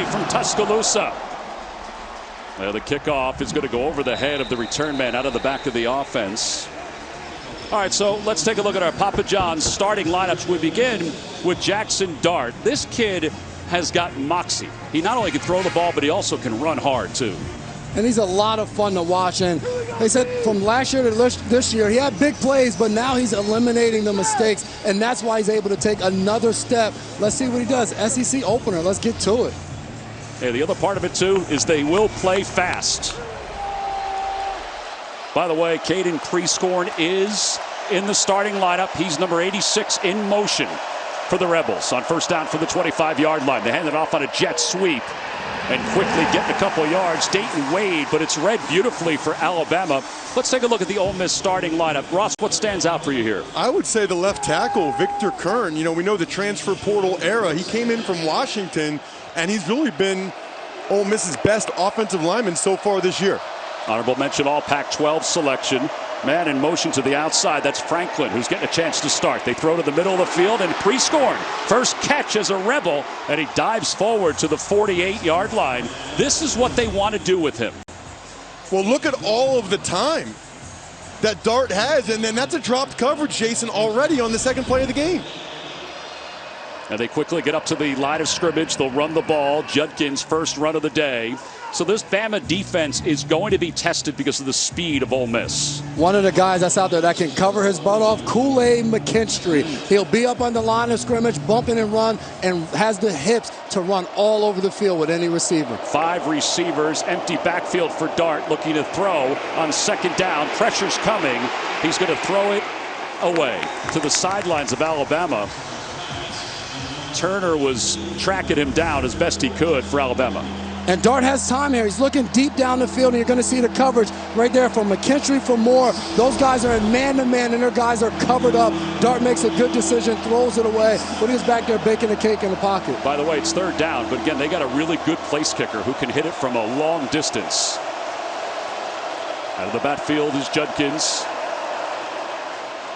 from Tuscaloosa. Well, the kickoff is going to go over the head of the return man out of the back of the offense. All right, so let's take a look at our Papa John's starting lineups. We begin with Jackson Dart. This kid has got moxie. He not only can throw the ball, but he also can run hard, too. And he's a lot of fun to watch. And they said from last year to this year, he had big plays, but now he's eliminating the mistakes. And that's why he's able to take another step. Let's see what he does. SEC opener. Let's get to it. Yeah, the other part of it, too, is they will play fast. By the way, Caden Prescorn is in the starting lineup. He's number 86 in motion for the Rebels on first down from the 25-yard line. They hand it off on a jet sweep and quickly getting a couple yards. Dayton Wade, but it's read beautifully for Alabama. Let's take a look at the Ole Miss starting lineup. Ross, what stands out for you here? I would say the left tackle, Victor Kern. You know, we know the transfer portal era. He came in from Washington, and he's really been Ole Miss's best offensive lineman so far this year. Honorable mention, all Pac-12 selection. Man in motion to the outside. That's Franklin, who's getting a chance to start. They throw to the middle of the field, and Prescorn, first catch as a Rebel, and he dives forward to the 48-yard line. This is what they want to do with him. Well, look at all of the time that Dart has, and then that's a dropped coverage, Jason, already on the second play of the game. And they quickly get up to the line of scrimmage. They'll run the ball. Judkins' first run of the day. So this Bama defense is going to be tested because of the speed of Ole Miss. One of the guys that's out there that can cover his butt off, Kool-Aid McKinstry. He'll be up on the line of scrimmage, bumping and run, and has the hips to run all over the field with any receiver. 5 receivers, empty backfield for Dart, looking to throw on second down. Pressure's coming. He's going to throw it away to the sidelines of Alabama. Turner was tracking him down as best he could for Alabama. And Dart has time here. He's looking deep down the field, and you're going to see the coverage right there from McKinstry, for Moore. Those guys are in man-to-man, and their guys are covered up. Dart makes a good decision, throws it away, but he's back there baking a cake in the pocket. By the way, it's third down, but again, they got a really good place kicker who can hit it from a long distance. Out of the backfield is Judkins.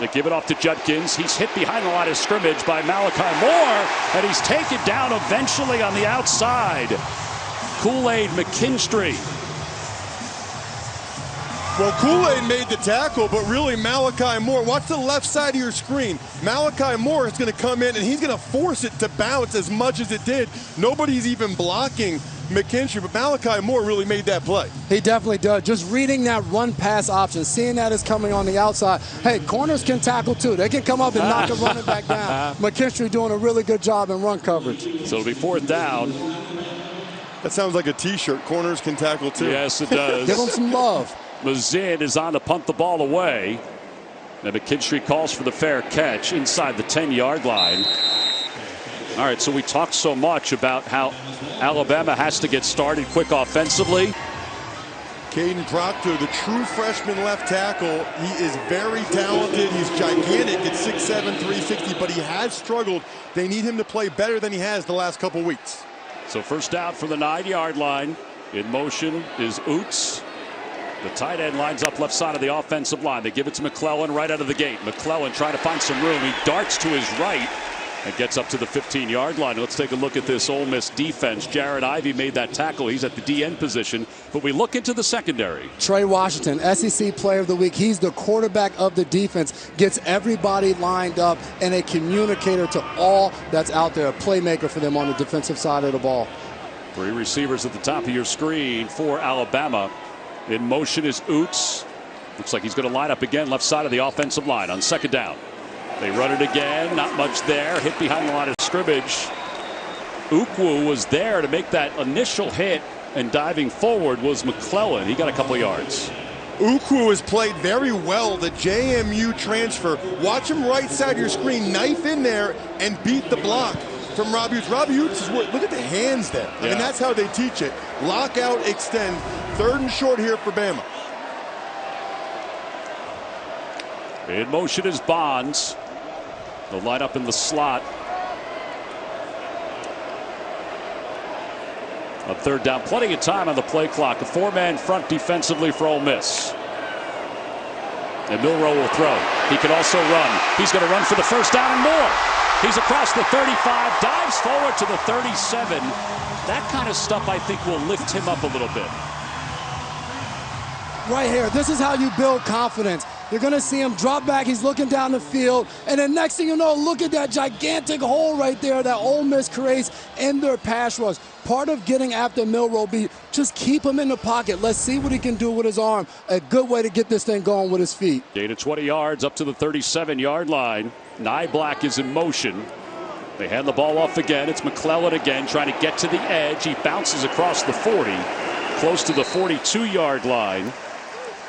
They give it off to Judkins. He's hit behind the line of scrimmage by Malachi Moore, and he's taken down eventually on the outside. Kool-Aid McKinstry. Well, Kool-Aid made the tackle, but really Malachi Moore. Watch the left side of your screen. Malachi Moore is going to come in, and he's going to force it to bounce as much as it did. Nobody's even blocking McKinstry, but Malachi Moore really made that play. He definitely does. Just reading that run-pass option, seeing that is coming on the outside. Hey, corners can tackle too. They can come up and knock a running back down. McKinstry doing a really good job in run coverage. So it'll be fourth down. That sounds like a T-shirt. Corners can tackle too. Yes, it does. Give them some love. Mazin is on to punt the ball away. And McKinstry calls for the fair catch inside the 10-yard line. All right, so we talked so much about how Alabama has to get started quick offensively. Caden Proctor, the true freshman left tackle, he is very talented. He's gigantic at 6'7", 360, but he has struggled. They need him to play better than he has the last couple weeks. So first down from the 9-yard line. In motion is Oots. The tight end lines up left side of the offensive line. They give it to McClellan right out of the gate. McClellan trying to find some room. He darts to his right and gets up to the 15-yard line. Let's take a look at this Ole Miss defense. Jared Ivey made that tackle. He's at the DN position. But we look into the secondary. Trey Washington, SEC Player of the Week. He's the quarterback of the defense. Gets everybody lined up and a communicator to all that's out there. A playmaker for them on the defensive side of the ball. 3 receivers at the top of your screen for Alabama. In motion is Oots. Looks like he's going to line up again left side of the offensive line on second down. They run it again. Not much there. Hit behind the line of scrimmage. Ukwu was there to make that initial hit, and diving forward was McClellan. He got a couple yards. Ukwu has played very well, the JMU transfer. Watch him right side of your screen, knife in there and beat the block from Robbie Utes. Robbie Utes is work. Look at the hands there. I mean, that's how they teach it. Lock out, extend. Third and short here for Bama. In motion is Bonds. They'll line up in the slot. On third down, plenty of time on the play clock. A 4-man front defensively for Ole Miss. And Milroe will throw. He can also run. He's going to run for the first down and more. He's across the 35, dives forward to the 37. That kind of stuff, I think, will lift him up a little bit. Right here, this is how you build confidence. You're going to see him drop back. He's looking down the field. And then next thing you know, look at that gigantic hole right there that Ole Miss creates in their pass rush. Part of getting after Milroe be just keep him in the pocket. Let's see what he can do with his arm. A good way to get this thing going with his feet. Gain of 20 yards up to the 37-yard line. Nyblack is in motion. They hand the ball off again. It's McClellan again trying to get to the edge. He bounces across the 40, close to the 42-yard line.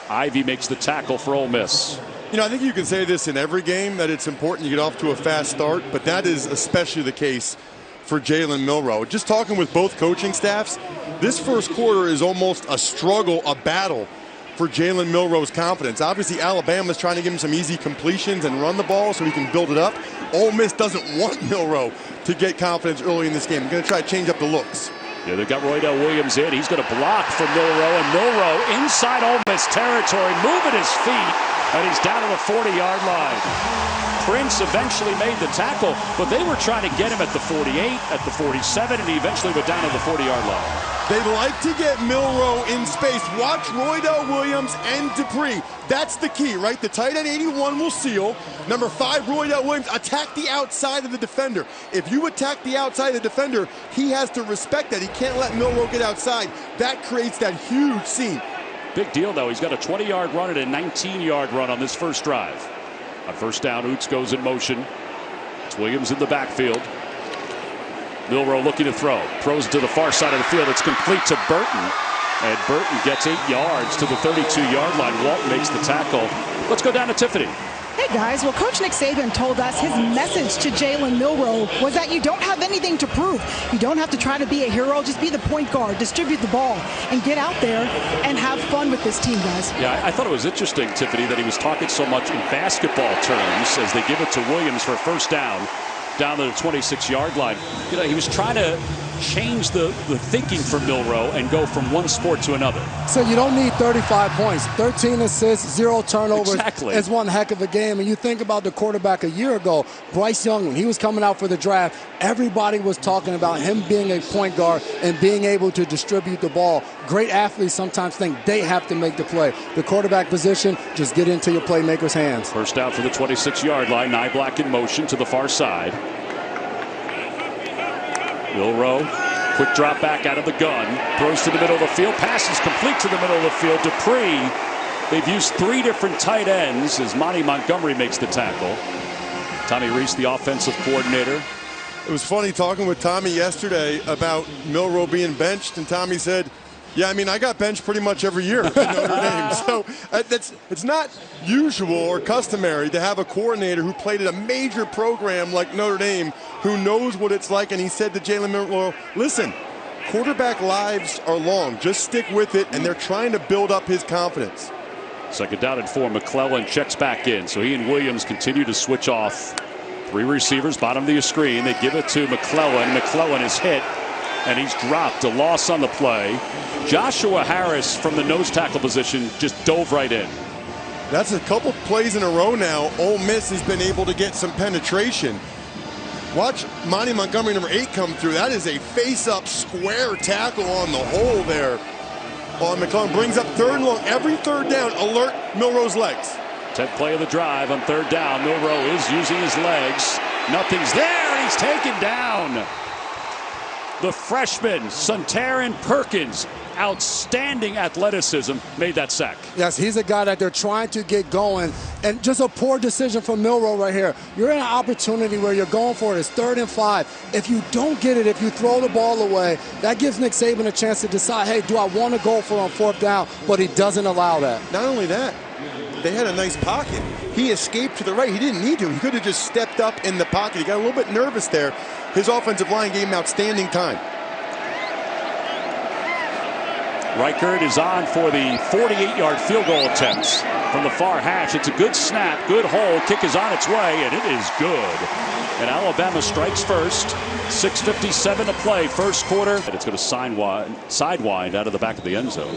Ivy makes the tackle for Ole Miss. You know, I think you can say this in every game, that it's important you get off to a fast start, but that is especially the case for Jalen Milroe. Just talking with both coaching staffs, this first quarter is almost a struggle, a battle for Jalen Milroe's confidence. Obviously, Alabama's trying to give him some easy completions and run the ball so he can build it up. Ole Miss doesn't want Milroe to get confidence early in this game. They're going to try to change up the looks. Yeah, they've got Roydell Williams in. He's going to block for Milroe, and Milroe inside Ole Miss territory, moving his feet, and he's down to the 40-yard line. Prince eventually made the tackle, but they were trying to get him at the 48, at the 47, and he eventually went down to the 40-yard line. They like to get Milroe in space. Watch Roydell Williams and Dupree. That's the key, right? The tight end 81 will seal. Number 5, Roydell Williams, attack the outside of the defender. If you attack the outside of the defender, he has to respect that. He can't let Milroe get outside. That creates that huge seam. Big deal, though. He's got a 20-yard run and a 19-yard run on this first drive. On first down, Oots goes in motion. It's Williams in the backfield. Milroe looking to throw. Throws to the far side of the field. It's complete to Burton. And Burton gets 8 yards to the 32-yard line. Walton makes the tackle. Let's go down to Tiffany. Hey guys, well, Coach Nick Saban told us his message to Jalen Milroe was that you don't have anything to prove. You don't have to try to be a hero. Just be the point guard, distribute the ball, and get out there and have fun with this team, guys. Yeah, I thought it was interesting, Tiffany, that he was talking so much in basketball terms as they give it to Williams for a first down to the 26-yard line. You know, he was trying to change the thinking for Milroe and go from one sport to another. So you don't need 35 points. 13 assists, 0 turnovers. Exactly. It's one heck of a game. And you think about the quarterback a year ago, Bryce Young, when he was coming out for the draft, everybody was talking about him being a point guard and being able to distribute the ball. Great athletes sometimes think they have to make the play. The quarterback position, just get into your playmaker's hands. First down for the 26-yard line. Nyblack in motion to the far side. Milroe, quick drop back out of the gun, throws to the middle of the field, passes complete to the middle of the field. Dupree, they've used 3 different tight ends as Monty Montgomery makes the tackle. Tommy Reese, the offensive coordinator. It was funny talking with Tommy yesterday about Milroe being benched, and Tommy said, yeah, I mean, I got benched pretty much every year at Notre Dame. So it's not usual or customary to have a coordinator who played at a major program like Notre Dame who knows what it's like. And he said to Jalen Milroe, listen, quarterback lives are long. Just stick with it. And they're trying to build up his confidence. Second down and 4. McClellan checks back in. So he and Williams continue to switch off. 3 receivers, bottom of the screen. They give it to McClellan. McClellan is hit. And he's dropped. A loss on the play. Joshua Harris from the nose tackle position just dove right in. That's a couple plays in a row now. Ole Miss has been able to get some penetration. Watch Monty Montgomery, number 8, come through. That is a face-up square tackle on the hole there. McClellan brings up 3rd and long. Every 3rd down, alert Milroe's legs. 10th play of the drive on 3rd down. Milroe is using his legs. Nothing's there. He's taken down. The freshman, Suntaran Perkins, outstanding athleticism, made that sack. Yes, he's a guy that they're trying to get going. And just a poor decision from Milroe right here. You're in an opportunity where you're going for it. It's 3rd and 5. If you don't get it, if you throw the ball away, that gives Nick Saban a chance to decide, hey, do I want to go for it on 4th down? But he doesn't allow that. Not only that, they had a nice pocket. He escaped to the right. He didn't need to. He could have just stepped up in the pocket. He got a little bit nervous there. His offensive line gave him outstanding time. Reichert is on for the 48-yard field goal attempt from the far hash. It's a good snap, good hole. Kick is on its way, and it is good. And Alabama strikes first. 6:57 to play, first quarter. And it's going to sidewind out of the back of the end zone.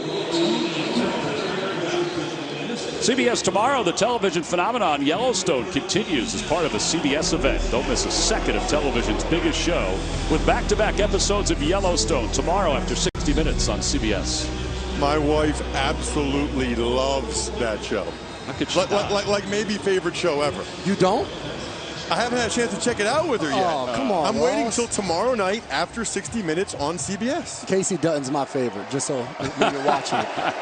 CBS tomorrow, the television phenomenon Yellowstone continues as part of a CBS event. Don't miss a second of television's biggest show with back-to-back episodes of Yellowstone tomorrow after 60 Minutes on CBS. My wife absolutely loves that show. Like maybe favorite show ever. You don't? I haven't had a chance to check it out with her yet. Oh, come on, I'm waiting until tomorrow night after 60 Minutes on CBS. Casey Dutton's my favorite, just so when you're watching it.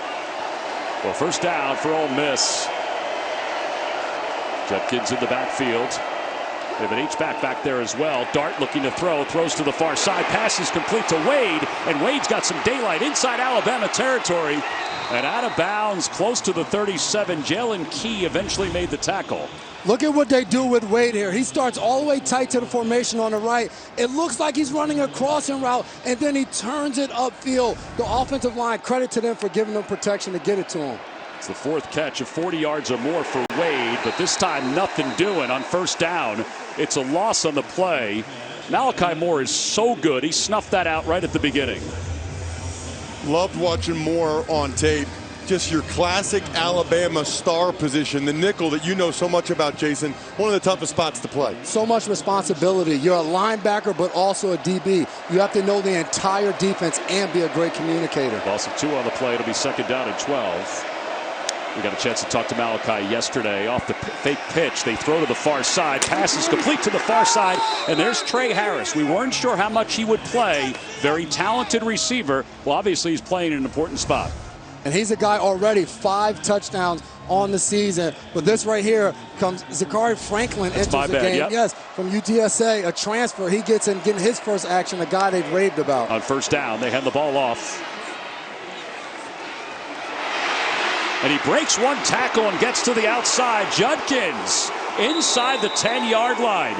Well, first down for Ole Miss. Judkins in the backfield. They have an H-back back there as well. Dart looking to throw. Throws to the far side. Pass is complete to Wade. And Wade's got some daylight inside Alabama territory. And out of bounds, close to the 37. Jalen Key eventually made the tackle. Look at what they do with Wade here. He starts all the way tight to the formation on the right. It looks like he's running a crossing route, and then he turns it upfield. The offensive line, credit to them for giving him protection to get it to him. It's the fourth catch of 40 yards or more for Wade, but this time nothing doing on first down. It's a loss on the play. Malachi Moore is so good. He snuffed that out right at the beginning. Loved watching Moore on tape. Just your classic Alabama star position, the nickel that you know so much about, Jason. One of the toughest spots to play. So much responsibility. You're a linebacker, but also a DB. You have to know the entire defense and be a great communicator. Loss of 2 on the play. It'll be second down and 12. We got a chance to talk to Malachi yesterday. Off the fake pitch, they throw to the far side. Pass is complete to the far side, and there's Trey Harris. We weren't sure how much he would play. Very talented receiver. Well, obviously he's playing in an important spot. And he's a guy already 5 touchdowns on the season. But this right here comes Zachary Franklin enters the game. Yep. Yes, from UTSA, a transfer. He gets in, getting his first action, a guy they've raved about. On first down, they hand the ball off. And he breaks one tackle and gets to the outside. Judkins inside the 10-yard line.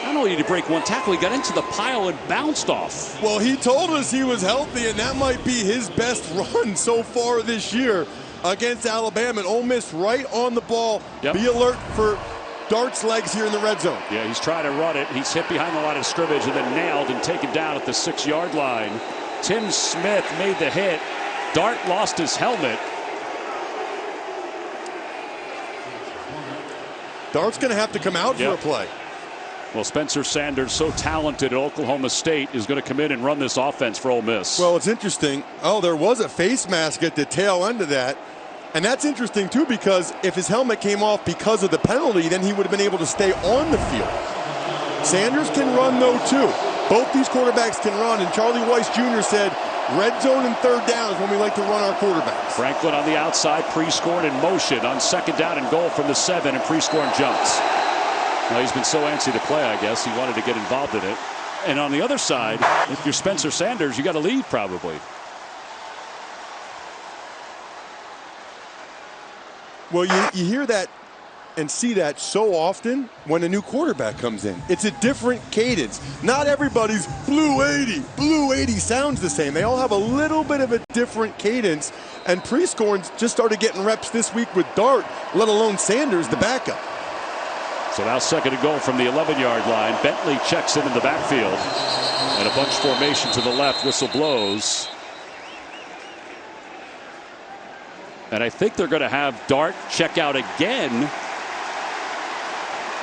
Not only did he break one tackle, he got into the pile and bounced off. Well, he told us he was healthy, and that might be his best run so far this year against Alabama. And Ole Miss right on the ball. Yep. Be alert for Dart's legs here in the red zone. Yeah, he's trying to run it. He's hit behind the line of scrimmage and then nailed and taken down at the 6-yard line. Tim Smith made the hit. Dart lost his helmet. Dart's going to have to come out for a play. Well, Spencer Sanders, so talented at Oklahoma State, is going to come in and run this offense for Ole Miss. Well, it's interesting. Oh, there was a face mask at the tail end of that. And that's interesting, too, because if his helmet came off because of the penalty, then he would have been able to stay on the field. Sanders can run, though, too. Both these quarterbacks can run. And Charlie Weiss Jr. said, red zone and third down is when we like to run our quarterbacks. Franklin on the outside, pre-scored in motion on second down and goal from the 7 and pre-scoring jumps. Well, he's been so antsy to play, I guess. He wanted to get involved in it. And on the other side, if you're Spencer Sanders, you got to leave probably. Well, you hear that and see that so often when a new quarterback comes in. It's a different cadence. Not everybody's blue 80. Blue 80 sounds the same. They all have a little bit of a different cadence. And pre-scoring just started getting reps this week with Dart, let alone Sanders, the backup. So now second and goal from the 11-yard line. Bentley checks in the backfield. And a bunch formation to the left. Whistle blows. And I think they're going to have Dart check out again.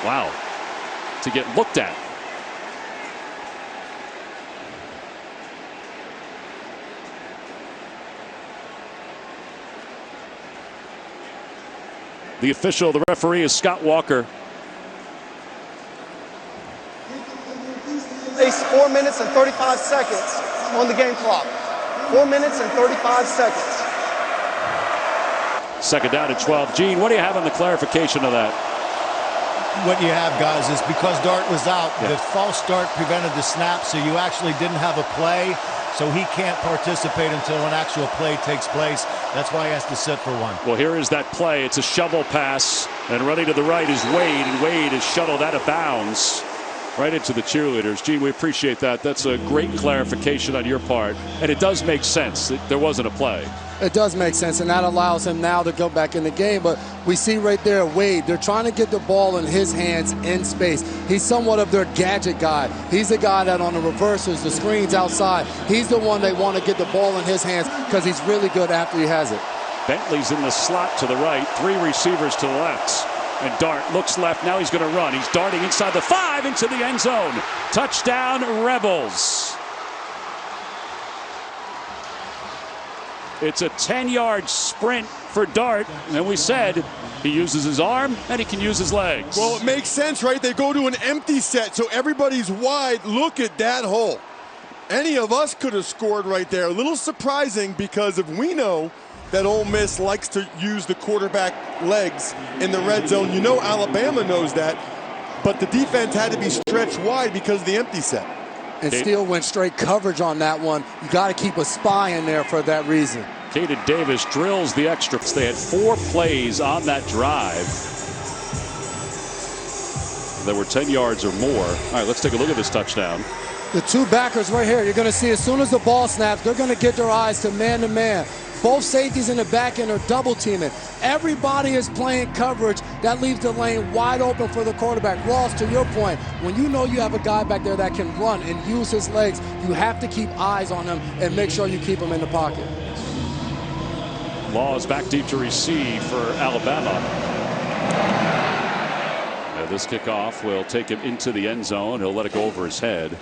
Wow. To get looked at. The official, the referee, is Scott Walker. It's 4 minutes and 35 seconds on the game clock. 4 minutes and 35 seconds. Second down at 12. Gene, what do you have on the clarification of that? What you have, guys, is because Dart was out, the false start prevented the snap, so you actually didn't have a play, so he can't participate until an actual play takes place. That's why he has to sit for one. Well, here is that play. It's a shovel pass, and running to the right is Wade, and Wade is shuttled out of bounds right into the cheerleaders. Gene, we appreciate that. That's a great clarification on your part, and it does make sense that there wasn't a play. It does make sense, and that allows him now to go back in the game. But we see right there, Wade, they're trying to get the ball in his hands in space. He's somewhat of their gadget guy. He's the guy that on the reversals, the screens outside, he's the one they want to get the ball in his hands because he's really good after he has it. Bentley's in the slot to the right, 3 receivers to the left. And Dart looks left, now he's going to run. He's darting inside the 5 into the end zone. Touchdown, Rebels. It's a 10-yard sprint for Dart, and we said he uses his arm and he can use his legs. Well, it makes sense, right? They go to an empty set, so everybody's wide. Look at that hole. Any of us could have scored right there. A little surprising because if we know that Ole Miss likes to use the quarterback legs in the red zone, you know Alabama knows that, but the defense had to be stretched wide because of the empty set. And Steele went straight coverage on that one. You got to keep a spy in there for that reason. Caden Davis drills the extra. They had 4 plays on that drive. There were 10 yards or more. All right, let's take a look at this touchdown. The 2 backers right here, you're going to see as soon as the ball snaps, they're going to get their eyes to man-to-man. Both safeties in the back end are double teaming. Everybody is playing coverage. That leaves the lane wide open for the quarterback. Ross, to your point, when you know you have a guy back there that can run and use his legs, you have to keep eyes on him and make sure you keep him in the pocket. Law is back deep to receive for Alabama. Now this kickoff will take him into the end zone. He'll let it go over his head.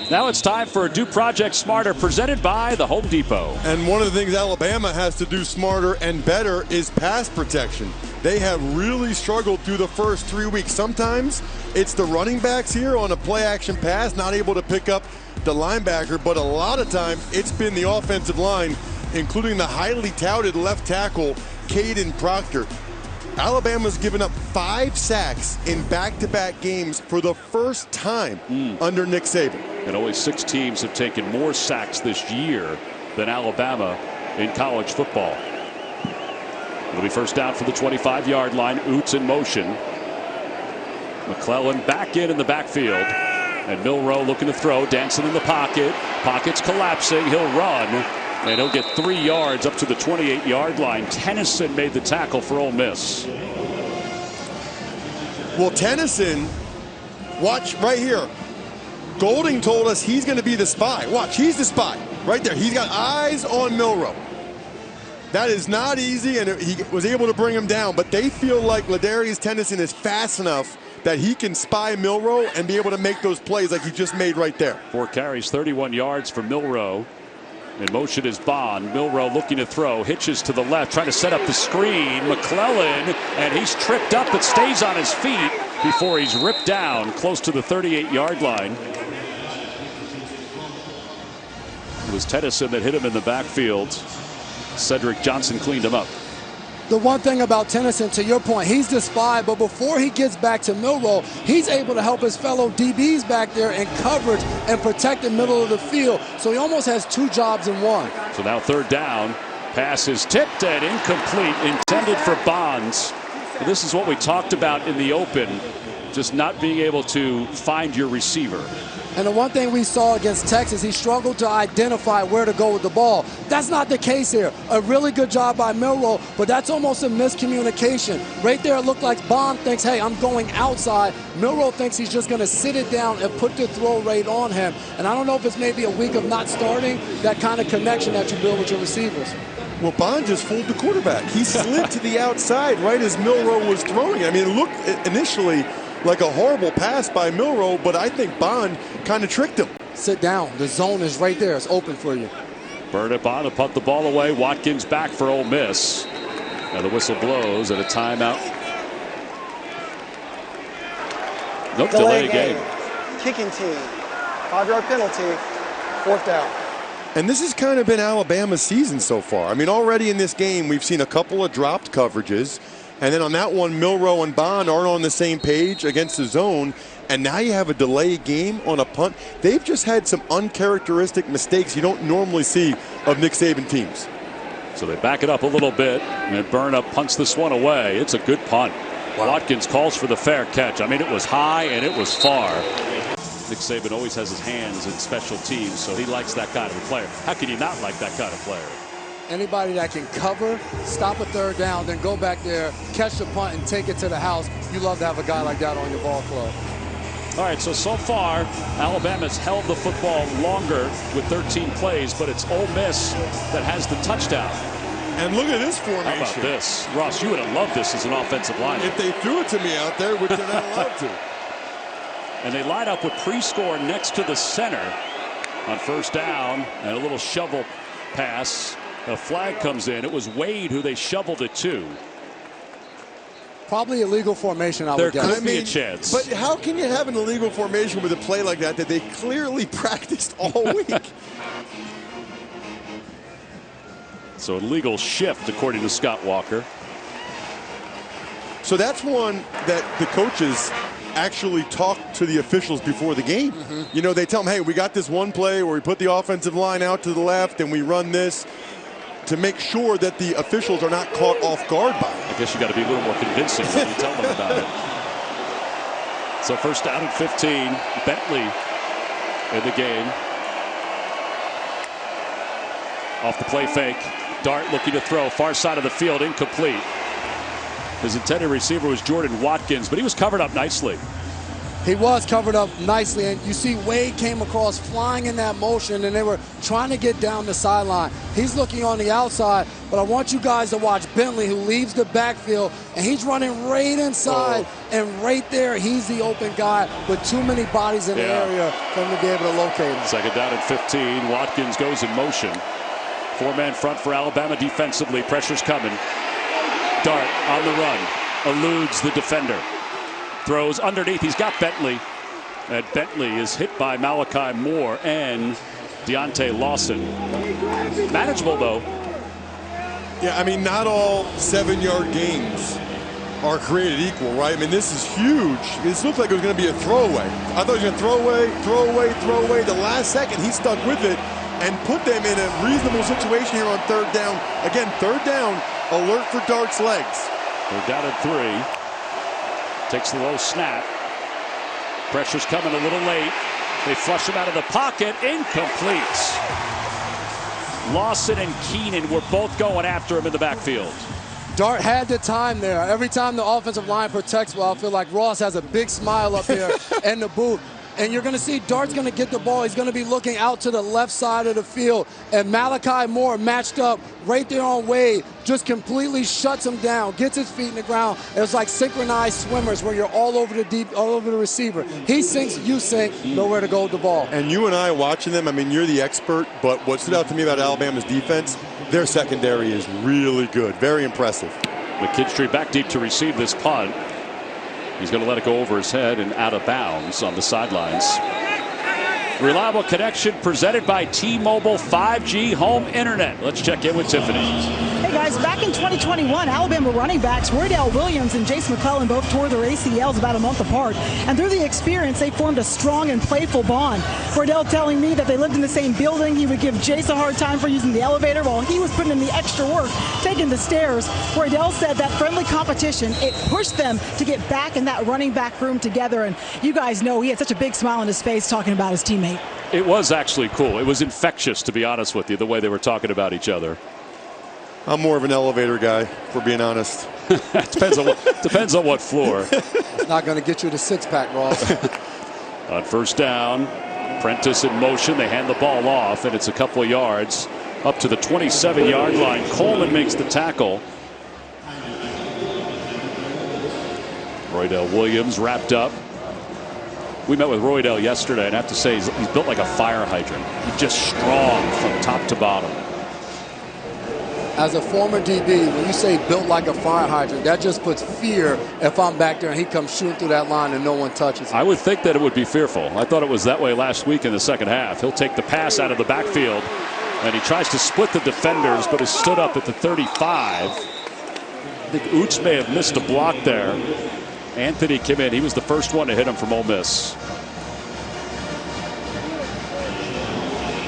Now it's time for Do Project Smarter, presented by the Home Depot. And one of the things Alabama has to do smarter and better is pass protection. They have really struggled through the first 3 weeks. Sometimes it's the running backs here on a play-action pass, not able to pick up the linebacker, but a lot of times it's been the offensive line, including the highly touted left tackle, Caden Proctor. Alabama's given up 5 sacks in back-to-back games for the first time under Nick Saban. And only 6 teams have taken more sacks this year than Alabama in college football. It'll be first down for the 25-yard line. Oots in motion. McClellan back in the backfield. And Milroe looking to throw, dancing in the pocket. Pocket's collapsing. He'll run. And he'll get 3 yards up to the 28-yard line. Tennyson made the tackle for Ole Miss. Well, Tennyson, watch right here. Golding told us he's going to be the spy. Watch, he's the spy right there. He's got eyes on Milroe. That is not easy, and he was able to bring him down. But they feel like Ladarius Tennyson is fast enough that he can spy Milroe and be able to make those plays like he just made right there. 4 carries, 31 yards for Milroe. In motion is Bond. Milroe looking to throw. Hitches to the left, trying to set up the screen. McClellan, and he's tripped up but stays on his feet before he's ripped down close to the 38-yard line. It was Tennyson that hit him in the backfield. Cedric Johnson cleaned him up. The one thing about Tennyson, to your point, he's the spy, but before he gets back to Milroe, he's able to help his fellow DBs back there in coverage and protect the middle of the field. So he almost has 2 jobs in one. So now third down. Pass is tipped and incomplete, intended for Bonds. And this is what we talked about in the open, just not being able to find your receiver. And the one thing we saw against Texas, he struggled to identify where to go with the ball. That's not the case here. A really good job by Milroe, but that's almost a miscommunication. Right there, it looked like Bond thinks, hey, I'm going outside. Milroe thinks he's just going to sit it down and put the throw rate on him. And I don't know if it's maybe a week of not starting, that kind of connection that you build with your receivers. Well, Bond just fooled the quarterback. He slid to the outside right as Milroe was throwing. I mean, it looked initially like a horrible pass by Milroe, but I think Bond kind of tricked him. Sit down. The zone is right there. It's open for you. Burnett Bond to punt the ball away. Watkins back for Ole Miss. Now the whistle blows at a timeout. Nope, delay game. Kicking team. 5-yard penalty. 4th down. And this has kind of been Alabama's season so far. I mean, already in this game, we've seen a couple of dropped coverages. And then on that one, Milroe and Bond aren't on the same page against the zone. And now you have a delayed game on a punt. They've just had some uncharacteristic mistakes you don't normally see of Nick Saban teams. So they back it up a little bit. And Burnett punts this one away. It's a good punt. Wow. Watkins calls for the fair catch. I mean, it was high and it was far. Nick Saban always has his hands in special teams, so he likes that kind of a player. How can you not like that kind of player? Anybody that can cover, stop a third down, then go back there, catch the punt, and take it to the house. You love to have a guy like that on your ball club. All right, so far, Alabama's held the football longer with 13 plays, but it's Ole Miss that has the touchdown. And look at this formation. How about this? Ross, you would have loved this as an offensive lineman. If they threw it to me out there, which they're not allowed to. And they line up with pre-score next to the center on first down, and a little shovel pass. A flag comes in. It was Wade who they shoveled it to. Probably illegal formation, I would guess. There could be a chance. But how can you have an illegal formation with a play like that they clearly practiced all week? So an illegal shift, according to Scott Walker. So that's one that the coaches actually talk to the officials before the game. You know, they tell them, hey, we got this one play where we put the offensive line out to the left and we run this, to make sure that the officials are not caught off guard by it. I guess you got to be a little more convincing when you tell them about it. So first down and 15. Bentley in the game. Off the play fake. Dart looking to throw. Far side of the field. Incomplete. His intended receiver was Jordan Watkins, but he was covered up nicely. He was covered up nicely, and you see Wade came across flying in that motion, and they were trying to get down the sideline. He's looking on the outside, but I want you guys to watch Bentley, who leaves the backfield, and he's running right inside, and right there, he's the open guy with too many bodies in the area for him to be able to locate him. Second down and 15. Watkins goes in motion. Four-man front for Alabama defensively. Pressure's coming. Dart on the run. Eludes the defender. Throws underneath. He's got Bentley. And Bentley is hit by Malachi Moore and Deontay Lawson. Manageable, though. Yeah, I mean, not all 7-yard gains are created equal, right? I mean, this is huge. This looked like it was going to be a throwaway. I thought he was going to throw away. The last second, he stuck with it and put them in a reasonable situation here on third down. Again, third down, alert for Dart's legs. They're down at 3. Takes the low snap. Pressure's coming a little late. They flush him out of the pocket. Incomplete. Lawson and Keenan were both going after him in the backfield. Dart had the time there. Every time the offensive line protects well, I feel like Ross has a big smile up here in the booth. And you're going to see Dart's going to get the ball. He's going to be looking out to the left side of the field. And Malachi Moore matched up right there on Wade, just completely shuts him down, gets his feet in the ground. It was like synchronized swimmers where you're all over the receiver. He sinks, you sink, nowhere to go with the ball. And you and I watching them, I mean, you're the expert, but what stood out to me about Alabama's defense, their secondary is really good, very impressive. McKinstry back deep to receive this punt. He's going to let it go over his head and out of bounds on the sidelines. Reliable connection presented by T-Mobile 5G home internet. Let's check in with Tiffany. Hey guys, back in 2021, Alabama running backs Roydell Williams and Jace McClellan both tore their ACLs about a month apart. And through the experience, they formed a strong and playful bond. Roydell telling me that they lived in the same building. He would give Jace a hard time for using the elevator while he was putting in the extra work, taking the stairs. Roydell said that friendly competition, it pushed them to get back in that running back room together. And you guys know he had such a big smile on his face talking about his teammate. It was actually cool. It was infectious, to be honest with you, the way they were talking about each other. I'm more of an elevator guy, if we're being honest. Depends on what floor. It's not going to get you the six-pack, Ross. On first down, Prentice in motion. They hand the ball off, and it's a couple of yards up to the 27-yard line. Coleman makes the tackle. Roydell Williams wrapped up. We met with Roydell yesterday, and I have to say he's built like a fire hydrant. He's just strong from top to bottom. As a former DB, when you say built like a fire hydrant, that just puts fear if I'm back there and he comes shooting through that line and no one touches him. I would think that it would be fearful. I thought it was that way last week in the second half. He'll take the pass out of the backfield, and he tries to split the defenders, but is stood up at the 35. I think Oots may have missed a block there. Anthony came in. He was the first one to hit him from Ole Miss.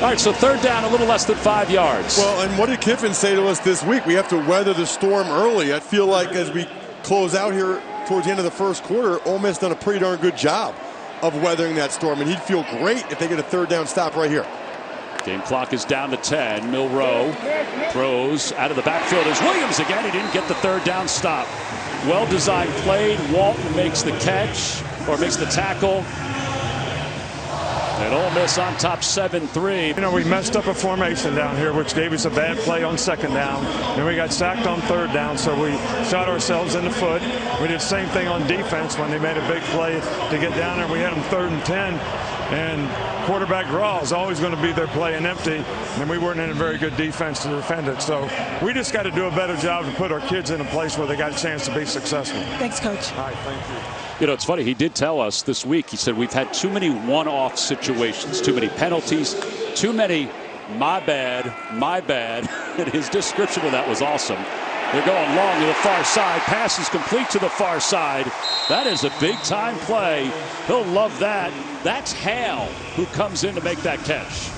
All right, so third down, a little less than 5 yards. Well, and what did Kiffin say to us this week? We have to weather the storm early. I feel like as we close out here towards the end of the first quarter, Ole Miss done a pretty darn good job of weathering that storm, and he'd feel great if they get a third down stop right here. Game clock is down to 10. Milroe throws out of the backfield as Williams again. He didn't get the third down stop. Well-designed play. Walton makes the catch, or makes the tackle. And Ole Miss on top 7-3. You know, we messed up a formation down here, which gave us a bad play on second down. Then we got sacked on third down, so we shot ourselves in the foot. We did the same thing on defense when they made a big play to get down there. We had them 3rd and 10. And quarterback draw is always going to be there playing empty, and we weren't in a very good defense to defend it. So we just got to do a better job to put our kids in a place where they got a chance to be successful. Thanks, Coach. All right, thank you. You know, it's funny. He did tell us this week, he said, we've had too many one-off situations, too many penalties, too many my bad. And his description of that was awesome. They're going long to the far side. Pass is complete to the far side. That is a big-time play. He'll love that. That's Hale who comes in to make that catch.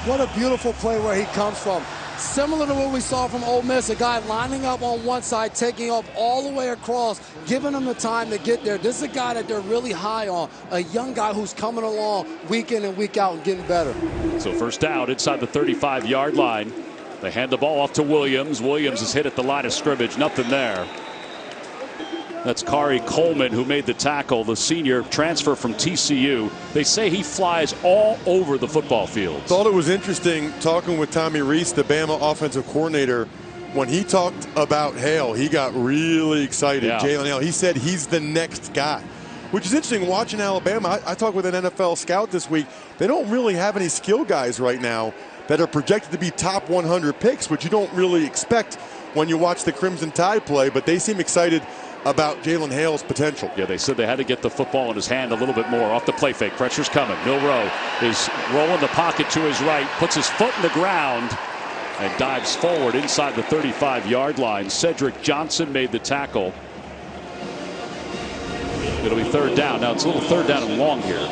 What a beautiful play where he comes from. Similar to what we saw from Ole Miss, a guy lining up on one side, taking off all the way across, giving him the time to get there. This is a guy that they're really high on, a young guy who's coming along week in and week out and getting better. So first down inside the 35-yard line. They hand the ball off to Williams. Williams is hit at the line of scrimmage. Nothing there. That's Kari Coleman who made the tackle, the senior transfer from TCU. They say he flies all over the football field. Thought it was interesting talking with Tommy Rees, the Bama offensive coordinator. When he talked about Hale, he got really excited. Yeah. Jalen Hale, he said he's the next guy, which is interesting watching Alabama. I talked with an NFL scout this week. They don't really have any skill guys right now that are projected to be top 100 picks, which you don't really expect when you watch the Crimson Tide play, but they seem excited about Jalen Hale's potential. Yeah, they said they had to get the football in his hand a little bit more. Off the play fake, pressure's coming. Milroe is rolling the pocket to his right, puts his foot in the ground, and dives forward inside the 35-yard line. Cedric Johnson made the tackle. It'll be third down. Now it's a little third down and long here.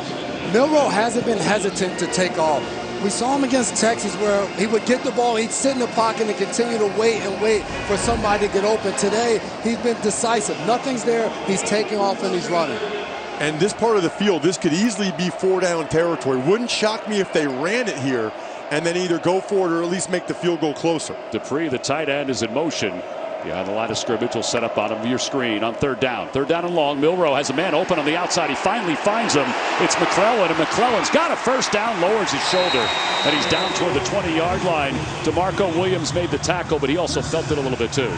Milroe hasn't been hesitant to take off. We saw him against Texas where he would get the ball, he'd sit in the pocket and continue to wait and wait for somebody to get open. Today, he's been decisive. Nothing's there. He's taking off and he's running. And this part of the field, this could easily be 4-down territory. Wouldn't shock me if they ran it here and then either go for it or at least make the field goal closer. Dupree, the tight end, is in motion. Behind the line of scrimmage, will set up bottom of your screen on third down. Third down and long. Milroe has a man open on the outside. He finally finds him. It's McClellan, and McClellan's got a first down, lowers his shoulder, and he's down toward the 20-yard line. DeMarco Williams made the tackle, but he also felt it a little bit too.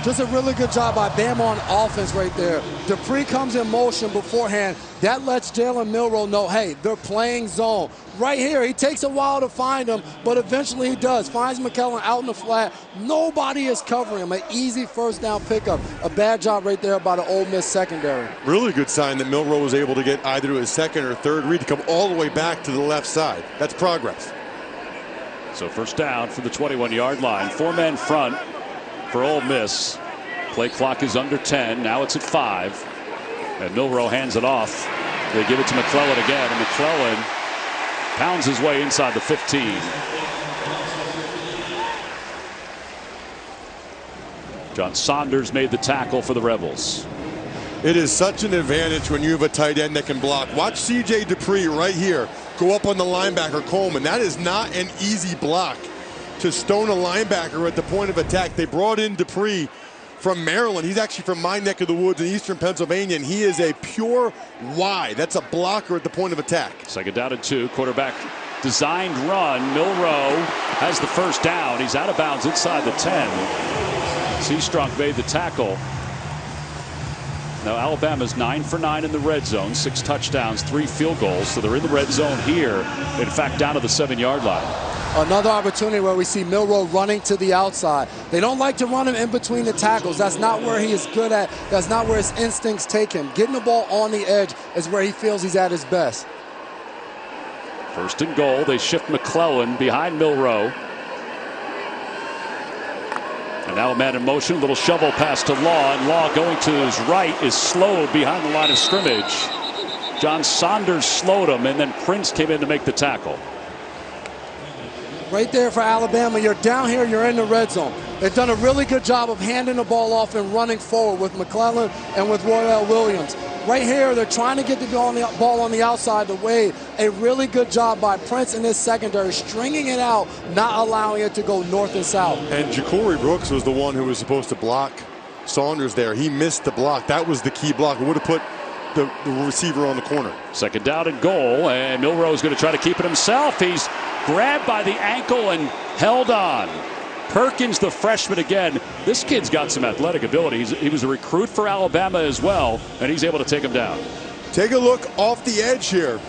Just a really good job by Bama on offense right there. Dupree comes in motion beforehand. That lets Jalen Milroe know, hey, they're playing zone. Right here, he takes a while to find him, but eventually he does. Finds McClellan out in the flat. Nobody is covering him. An easy first down pickup. A bad job right there by the Ole Miss secondary. Really good sign that Milroe was able to get either to his second or third read to come all the way back to the left side. That's progress. So first down for the 21-yard line. 4-man front for Ole Miss. Play clock is under 10. Now it's at 5. And Milroe hands it off. They give it to McClellan again, and McClellan pounds his way inside the 15. John Saunders made the tackle for the Rebels. It is such an advantage when you have a tight end that can block. Watch C.J. Dupree right here go up on the linebacker Coleman. That is not an easy block to stone a linebacker at the point of attack. They brought in Dupree from Maryland. He's actually from my neck of the woods in eastern Pennsylvania, and he is a pure wide. That's a blocker at the point of attack. Second down and 2. Quarterback designed run. Milroe has the first down. He's out of bounds inside the 10. Seastrunk made the tackle. Now Alabama's 9 for 9 in the red zone, 6 touchdowns, 3 field goals. So they're in the red zone here. In fact, down to the 7-yard line. Another opportunity where we see Milroe running to the outside. They don't like to run him in between the tackles. That's not where he is good at. That's not where his instincts take him. Getting the ball on the edge is where he feels he's at his best. First and goal. They shift McClellan behind Milroe. And now a man in motion. A little shovel pass to Law. And Law going to his right is slowed behind the line of scrimmage. John Saunders slowed him, and then Prince came in to make the tackle. Right there for Alabama. You're down here, you're in the red zone. They've done a really good job of handing the ball off and running forward with McClellan and with Royal Williams. Right here, they're trying to get the ball on the outside to Wade. A really good job by Prince in his secondary, stringing it out, not allowing it to go north and south. And Ja'Cory Brooks was the one who was supposed to block Saunders there. He missed the block. That was the key block. It would have put the receiver on the corner. Second down and goal, and Milroe is going to try to keep it himself. He's grabbed by the ankle and held on. Perkins, the freshman again. This kid's got some athletic ability. He was a recruit for Alabama as well, and he's able to take him down. Take a look off the edge here.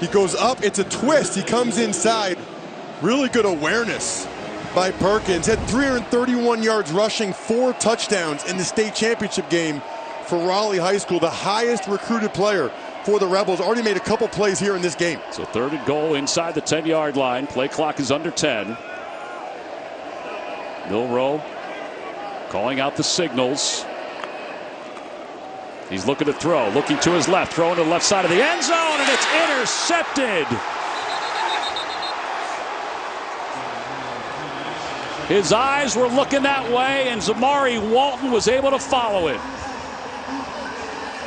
He goes up, it's a twist. He comes inside. Really good awareness by Perkins. Had 331 yards rushing, 4 touchdowns in the state championship game for Raleigh High School, the highest recruited player for the Rebels. Already made a couple plays here in this game. So third and goal inside the 10-yard line. Play clock is under 10. Milroe calling out the signals. He's looking to throw, looking to his left, throwing to the left side of the end zone, and it's intercepted. His eyes were looking that way, and Zamari Walton was able to follow it.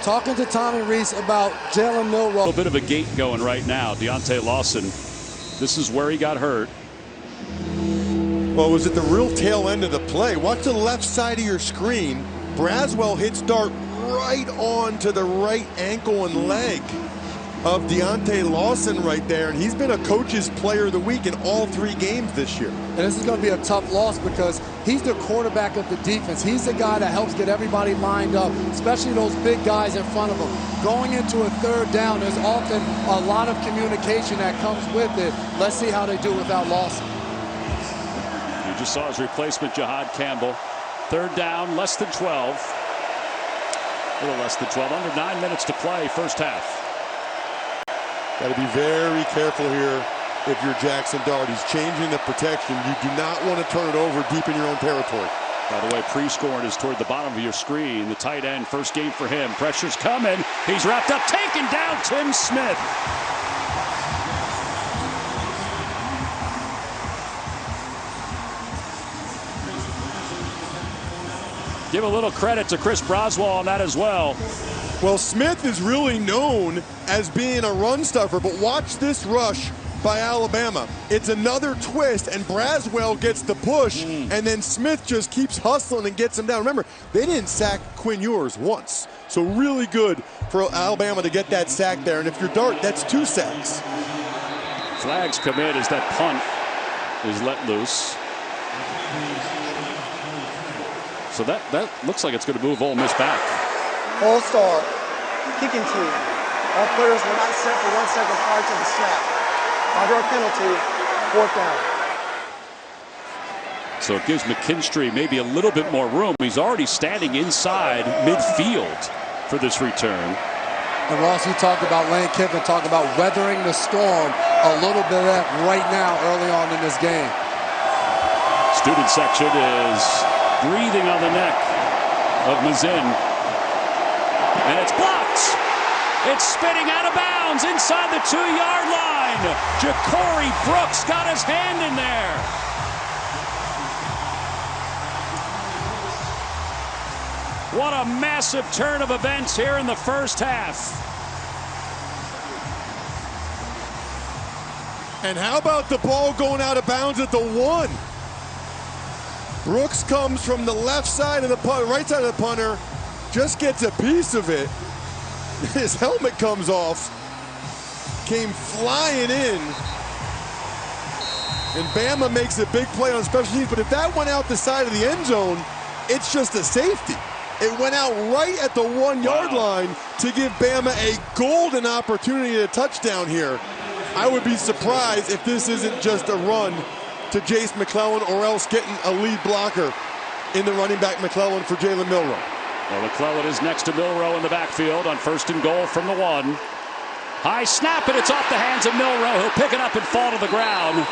Talking to Tommy Reese about Jalen Milroe. A little bit of a gate going right now. Deontay Lawson, this is where he got hurt. Well, it was at the real tail end of the play. Watch the left side of your screen. Braswell hits Dart right on to the right ankle and leg of Deontay Lawson right there, and he's been a coach's player of the week in all 3 games this year. And this is going to be a tough loss because he's the quarterback of the defense. He's the guy that helps get everybody lined up, especially those big guys in front of him. Going into a third down, there's often a lot of communication that comes with it. Let's see how they do without Lawson. You just saw his replacement, Jahad Campbell. Third down, less than 12. A little less than 12, under 9 minutes to play, first half. Got to be very careful here if you're Jackson Dart. He's changing the protection. You do not want to turn it over deep in your own territory. By the way, pre-scoring is toward the bottom of your screen. The tight end, first game for him. Pressure's coming. He's wrapped up, taken down Tim Smith. Give a little credit to Chris Braswell on that as well. Well, Smith is really known as being a run stuffer, but watch this rush by Alabama. It's another twist, and Braswell gets the push, and then Smith just keeps hustling and gets him down. Remember, they didn't sack Quinn Ewers once, so really good for Alabama to get that sack there. And if you're Dart, that's 2 sacks. Flags come in as that punt is let loose. So that looks like it's going to move Ole Miss back. All-star kicking team. All players were not set for 1 second prior to the snap. 5-yard penalty, 4th down. So it gives McKinstry maybe a little bit more room. He's already standing inside midfield for this return. And Ross, you talked about Lane Kiffin, talking about weathering the storm a little bit of that right now early on in this game. Student section is breathing on the neck of Mazin. And it's blocked. It's spinning out of bounds inside the 2-yard line. Ja'Cory Brooks got his hand in there. What a massive turn of events here in the first half. And how about the ball going out of bounds at the 1? Brooks comes from the left side of the punter, right side of the punter, just gets a piece of it. His helmet comes off, came flying in, and Bama makes a big play on special teams. But if that went out the side of the end zone, it's just a safety. It went out right at the 1-yard line to give Bama a golden opportunity at a touchdown here. I would be surprised if this isn't just a run to Jace McClellan or else getting a lead blocker in the running back McClellan for Jalen Milroe. Well, McClellan is next to Milroe in the backfield on 1st and goal from the 1. High snap, and it's off the hands of Milroe. He'll pick it up and fall to the ground.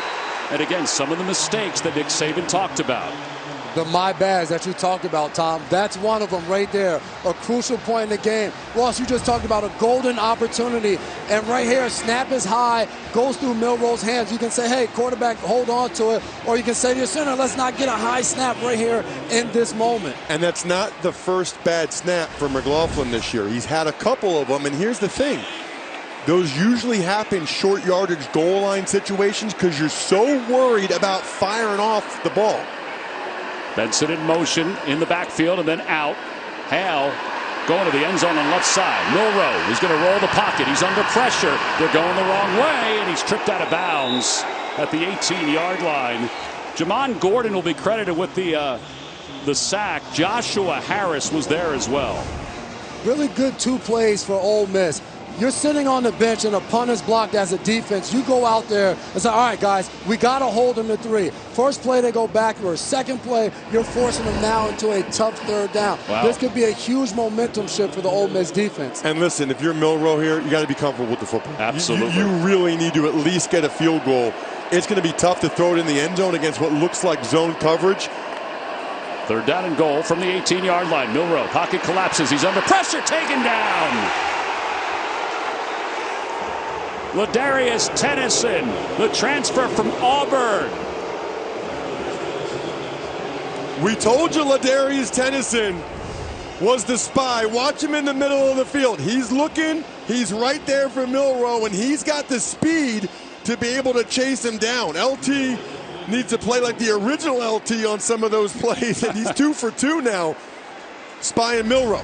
And again, some of the mistakes that Nick Saban talked about. The my bads that you talked about, Tom, that's one of them right there. A crucial point in the game. Ross, you just talked about a golden opportunity. And right here, snap is high, goes through Milroe's hands. You can say, hey, quarterback, hold on to it. Or you can say to your center, let's not get a high snap right here in this moment. And that's not the first bad snap for McLaughlin this year. He's had a couple of them, and here's the thing. Those usually happen short yardage goal line situations because you're so worried about firing off the ball. Benson in motion in the backfield and then out. Hale going to the end zone on left side. Milroe is going to roll the pocket. He's under pressure. They're going the wrong way, and he's tripped out of bounds at the 18-yard line. Jamon Gordon will be credited with the sack. Joshua Harris was there as well. Really good 2 plays for Ole Miss. You're sitting on the bench and a punt is blocked as a defense. You go out there and say, all right, guys, we got to hold them to 3. First play, they go backwards. Second play, you're forcing them now into a tough 3rd down. Wow. This could be a huge momentum shift for the Ole Miss defense. And listen, if you're Milroe here, you got to be comfortable with the football. Absolutely. You really need to at least get a field goal. It's going to be tough to throw it in the end zone against what looks like zone coverage. 3rd down and goal from the 18-yard line. Milroe, pocket collapses. He's under pressure, taken down. Ladarius Tennyson, the transfer from Auburn. We told you Ladarius Tennyson was the spy. Watch him in the middle of the field. He's looking. He's right there for Milroe, and he's got the speed to be able to chase him down. LT needs to play like the original LT on some of those plays, and he's 2 for 2 now, spying Milroe.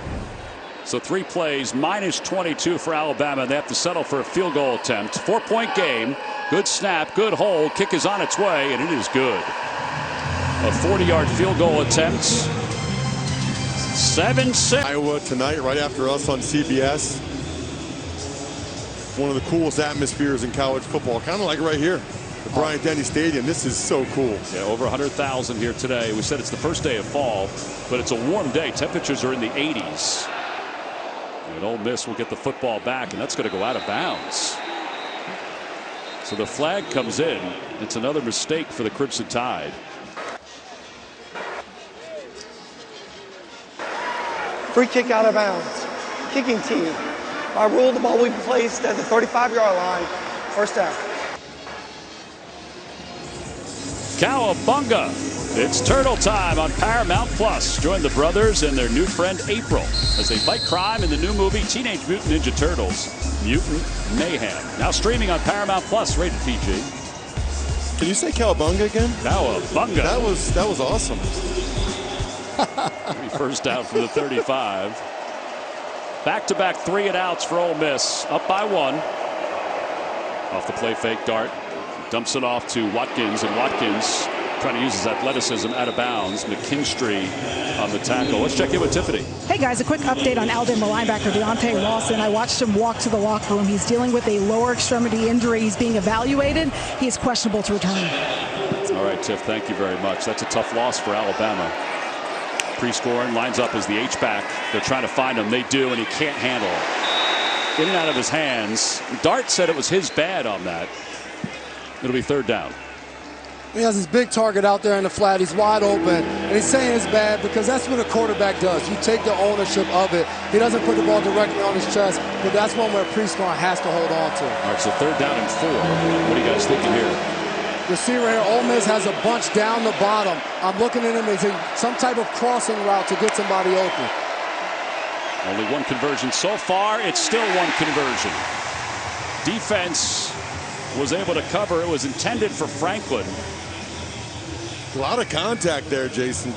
So 3 plays, minus 22 for Alabama. They have to settle for a field goal attempt. 4-point game. Good snap, good hold. Kick is on its way, and it is good. A 40-yard field goal attempt. 7-6. Iowa tonight, right after us on CBS. One of the coolest atmospheres in college football, kind of like right here. The Bryant-Denny Stadium. This is so cool. Yeah, over 100,000 here today. We said it's the first day of fall, but it's a warm day. Temperatures are in the 80s. And Ole Miss will get the football back, and that's going to go out of bounds. So the flag comes in. It's another mistake for the Crimson Tide. Free kick out of bounds. Kicking team. By rule, the ball will be placed at the 35-yard line. 1st down. Cowabunga. It's turtle time on Paramount Plus. Join the brothers and their new friend April as they fight crime in the new movie Teenage Mutant Ninja Turtles, Mutant Mayhem. Now streaming on Paramount Plus, rated PG. Can you say cowabunga again? Cowabunga. That was awesome. 1st down from the 35. Back-to-back 3 and outs for Ole Miss. Up by 1. Off the play fake, Dart dumps it off to Watkins, and Watkins trying to use his athleticism out of bounds. McKinstry on the tackle. Let's check in with Tiffany. Hey guys, a quick update on Alabama linebacker Deontay Lawson. I watched him walk to the locker room. He's dealing with a lower extremity injury. He's being evaluated. He is questionable to return. All right, Tiff, thank you very much. That's a tough loss for Alabama. Pre-scoring, lines up as the H-back. They're trying to find him. They do, and he can't handle it. In and out of his hands. Dart said it was his bad on that. It'll be 3rd down. He has his big target out there in the flat. He's wide open, and he's saying it's bad because that's what a quarterback does. You take the ownership of it. He doesn't put the ball directly on his chest, but that's one where Prescott has to hold on to. All right, so 3rd down and 4. What are you guys thinking here? Receiver here, Ole Miss has a bunch down the bottom. I'm looking at him as some type of crossing route to get somebody open. Only 1 conversion so far. It's still 1 conversion. Defense was able to cover. It was intended for Franklin. A lot of contact there, Jason.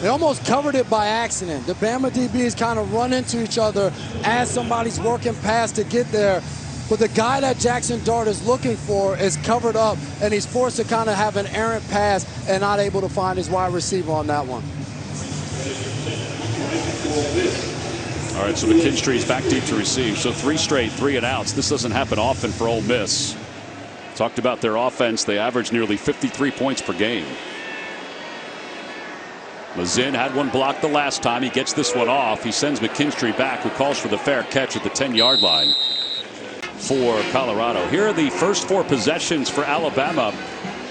They almost covered it by accident. The Bama DBs kind of run into each other as somebody's working past to get there. But the guy that Jackson Dart is looking for is covered up, and he's forced to kind of have an errant pass and not able to find his wide receiver on that one. All right, so McKinstry's back deep to receive. So 3 straight 3 and outs. This doesn't happen often for Ole Miss. Talked about their offense. They average nearly 53 points per game. Mazin had 1 blocked the last time. He gets this one off. He sends McKinstry back, who calls for the fair catch at the 10-yard line for Colorado. Here are the first 4 possessions for Alabama.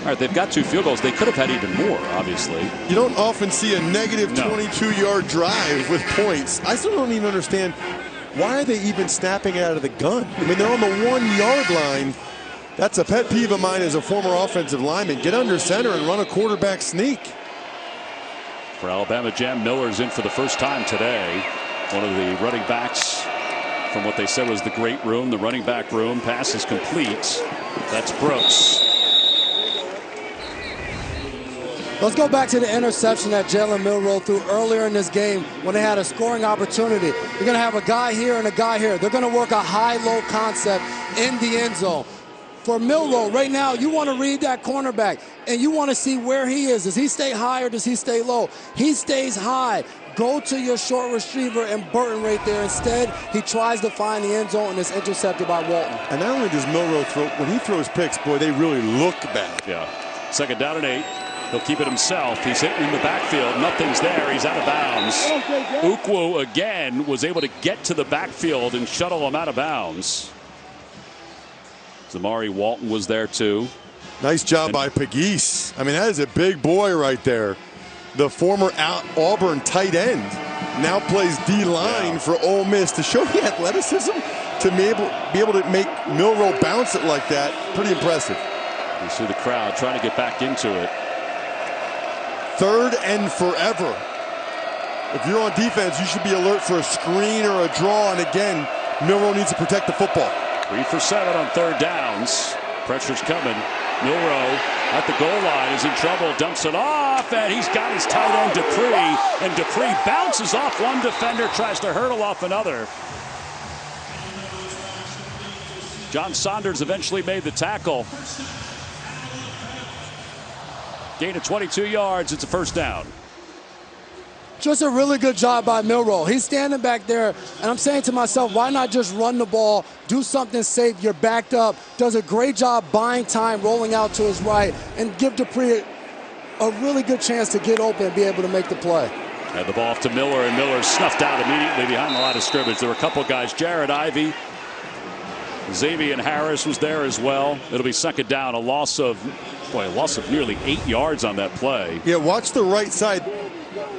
All right, they've got 2 field goals. They could have had even more, obviously. You don't often see a negative 22-yard drive with points. I still don't even understand why are they even snapping it out of the gun. I mean, they're on the 1-yard line. That's a pet peeve of mine as a former offensive lineman. Get under center and run a quarterback sneak. For Alabama, Jam Miller's in for the first time today. One of the running backs from what they said was the great room, the running back room. Pass is complete. That's Brooks. Let's go back to the interception that Jalen Milroe threw earlier in this game when they had a scoring opportunity. You're going to have a guy here and a guy here. They're going to work a high-low concept in the end zone. For Milroe, right now, you want to read that cornerback, and you want to see where he is. Does he stay high or does he stay low? He stays high. Go to your short receiver and Burton right there. Instead, he tries to find the end zone and is intercepted by Walton. And not only does Milroe throw, when he throws picks, boy, they really look bad. Yeah. 2nd down and 8. He'll keep it himself. He's hitting in the backfield. Nothing's there. He's out of bounds. Ukwu again was able to get to the backfield and shuttle him out of bounds. Zamari Walton was there too. Nice job by Pegues. I mean, that is a big boy right there. The former Auburn tight end now plays D-line for Ole Miss. To show the athleticism to be able to make Milroe bounce it like that, pretty impressive. You see the crowd trying to get back into it. 3rd and forever. If you're on defense, you should be alert for a screen or a draw. And again, Milroe needs to protect the football. 3 for 7 on 3rd downs. Pressure's coming. Milroe at the goal line is in trouble. Dumps it off, and he's got his tight end Dupree. And Dupree bounces off one defender, tries to hurdle off another. John Saunders eventually made the tackle. Gain of 22 yards. It's a 1st down. Just a really good job by Milroe. He's standing back there, and I'm saying to myself, why not just run the ball, do something safe? You're backed up. Does a great job buying time, rolling out to his right, and give Dupree a really good chance to get open and be able to make the play. Had the ball off to Miller, and Miller snuffed out immediately behind the line of scrimmage. There were a couple guys. Jared Ivey, Xavier Harris was there as well. It'll be 2nd down. A loss of nearly 8 yards on that play. Yeah, watch the right side.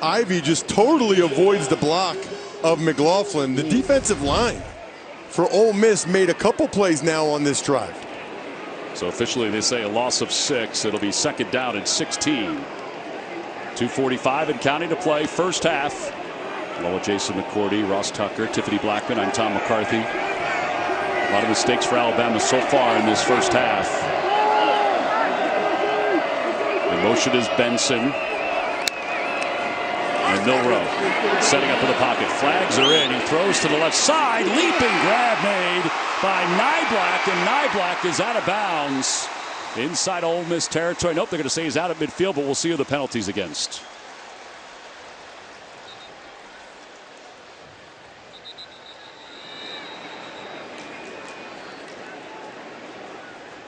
Ivy just totally avoids the block of McLaughlin. The defensive line for Ole Miss made a couple plays now on this drive. So officially they say a loss of 6. It'll be 2nd down and 16. 2:45 and counting to play. 1st half. Along with Jason McCourty, Ross Tucker, Tiffany Blackman, I'm Tom McCarthy. A lot of mistakes for Alabama so far in this 1st half. The motion is Benson. And Milroe setting up in the pocket. Flags are in. He throws to the left side. Leaping grab made by Nyblack, and Nyblack is out of bounds inside Ole Miss territory. Nope, they're going to say he's out at midfield, but we'll see who the penalty's against.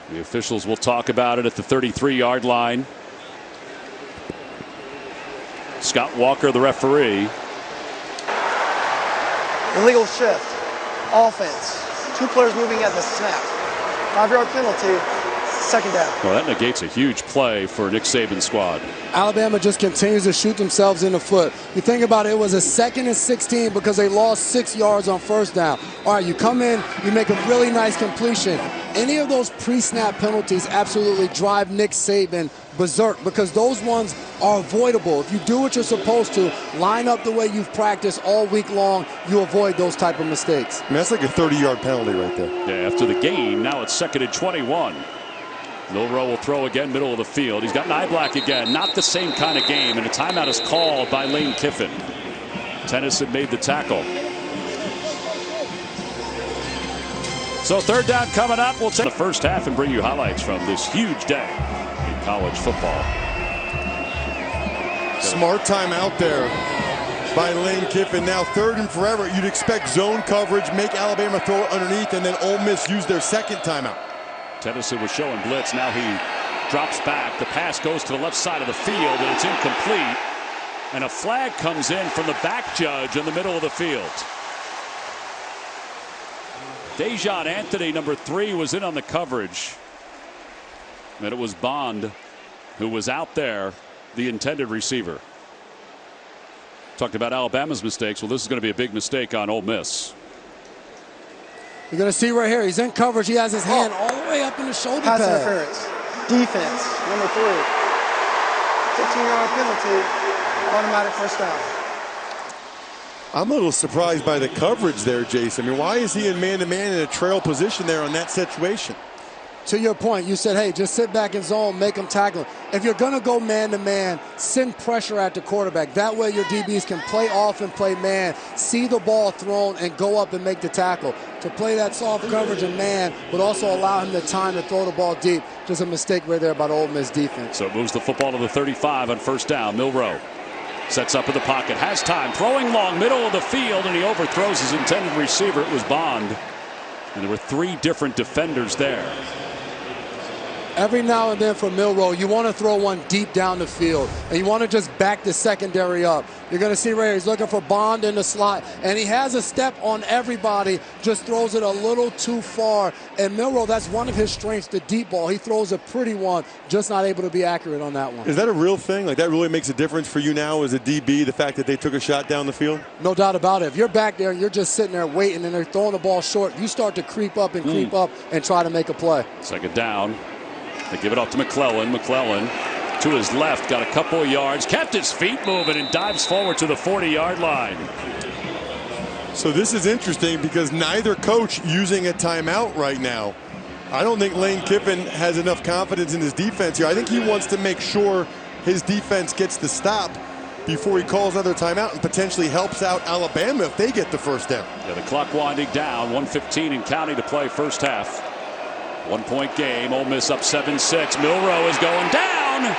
The officials will talk about it at the 33-yard line. Scott Walker, the referee. Illegal shift. Offense. 2 players moving at the snap. 5-yard penalty. 2nd down. Well, that negates a huge play for Nick Saban's squad. Alabama just continues to shoot themselves in the foot. You think about it, it was a 2nd and 16 because they lost 6 yards on 1st down. All right, you come in, you make a really nice completion. Any of those pre-snap penalties absolutely drive Nick Saban berserk because those ones are avoidable. If you do what you're supposed to, line up the way you've practiced all week long, you avoid those type of mistakes. I mean, that's like a 30-yard penalty right there. Yeah, after the gain, now it's 2nd and 21. Milroe will throw again, middle of the field. He's got Nyblack again. Not the same kind of game, and a timeout is called by Lane Kiffin. Tennyson made the tackle. So 3rd down coming up. We'll take the 1st half and bring you highlights from this huge day in college football. Smart timeout there by Lane Kiffin. Now 3rd and forever. You'd expect zone coverage, make Alabama throw it underneath, and then Ole Miss use their 2nd timeout. Tennyson was showing blitz. Now he drops back. The pass goes to the left side of the field, and it's incomplete. And a flag comes in from the back judge in the middle of the field. Dejon Anthony, number 3, was in on the coverage. And it was Bond who was out there, the intended receiver. Talked about Alabama's mistakes. Well, this is going to be a big mistake on Ole Miss. You're going to see right here, he's in coverage. He has his hand all the way up in the shoulder Pass pad. interference. Defense, number 3. 15-yard penalty. Automatic 1st down. I'm a little surprised by the coverage there, Jason. I mean, why is he in man-to-man in a trail position there on that situation? to your point, you said, hey, just sit back in zone, make them tackle. If you're going to go man-to-man, send pressure at the quarterback. That way your DBs can play off and play man, see the ball thrown, and go up and make the tackle. To play that soft coverage and man would also allow him the time to throw the ball deep. Just a mistake right there by the Ole Miss defense. So it moves the football to the 35 on first down. Milroe sets up in the pocket, has time, throwing long, middle of the field, and he overthrows his intended receiver. It was Bond. And there were 3 different defenders there. Every now and then for Milroe, you want to throw one deep down the field, and you want to just back the secondary up. You're going to see right here, he's looking for Bond in the slot, and he has a step on everybody, just throws it a little too far. And Milroe, that's one of his strengths, the deep ball. He throws a pretty one, just not able to be accurate on that one. Is that a real thing? Like, that really makes a difference for you now as a DB, the fact that they took a shot down the field? No doubt about it. If you're back there and you're just sitting there waiting and they're throwing the ball short, you start to creep up and try to make a play. Second down. They give it off to McClellan. McClellan to his left, got a couple of yards, kept his feet moving, and dives forward to the 40-yard line. So this is interesting because neither coach using a timeout right now. I don't think Lane Kiffin has enough confidence in his defense here. I think he wants to make sure his defense gets the stop before he calls another timeout and potentially helps out Alabama if they get the first down. Yeah, the clock winding down, 1:15 and counting to play first half. 1-point game. Ole Miss up 7-6. Milroe is going down.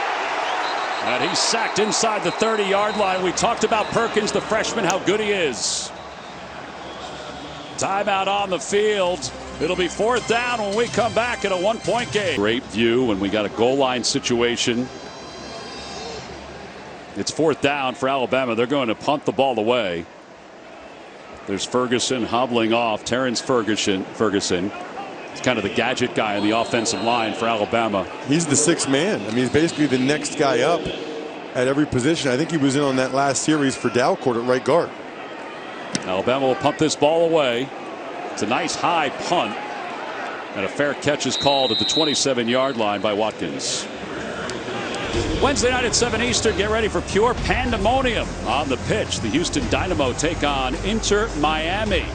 And he's sacked inside the 30-yard line. We talked about Perkins, the freshman, how good he is. Timeout on the field. It'll be 4th down when we come back in a 1-point game. Great view when we got a goal line situation. It's 4th down for Alabama. They're going to punt the ball away. There's Ferguson hobbling off. Terrence Ferguson. He's kind of the gadget guy on the offensive line for Alabama. He's the 6th man. I mean, he's basically the next guy up at every position. I think he was in on that last series for Dalcourt at right guard. Alabama will punt this ball away. It's a nice high punt. And a fair catch is called at the 27-yard line by Watkins. Wednesday night at 7 Eastern, get ready for pure pandemonium on the pitch. The Houston Dynamo take on Inter Miami,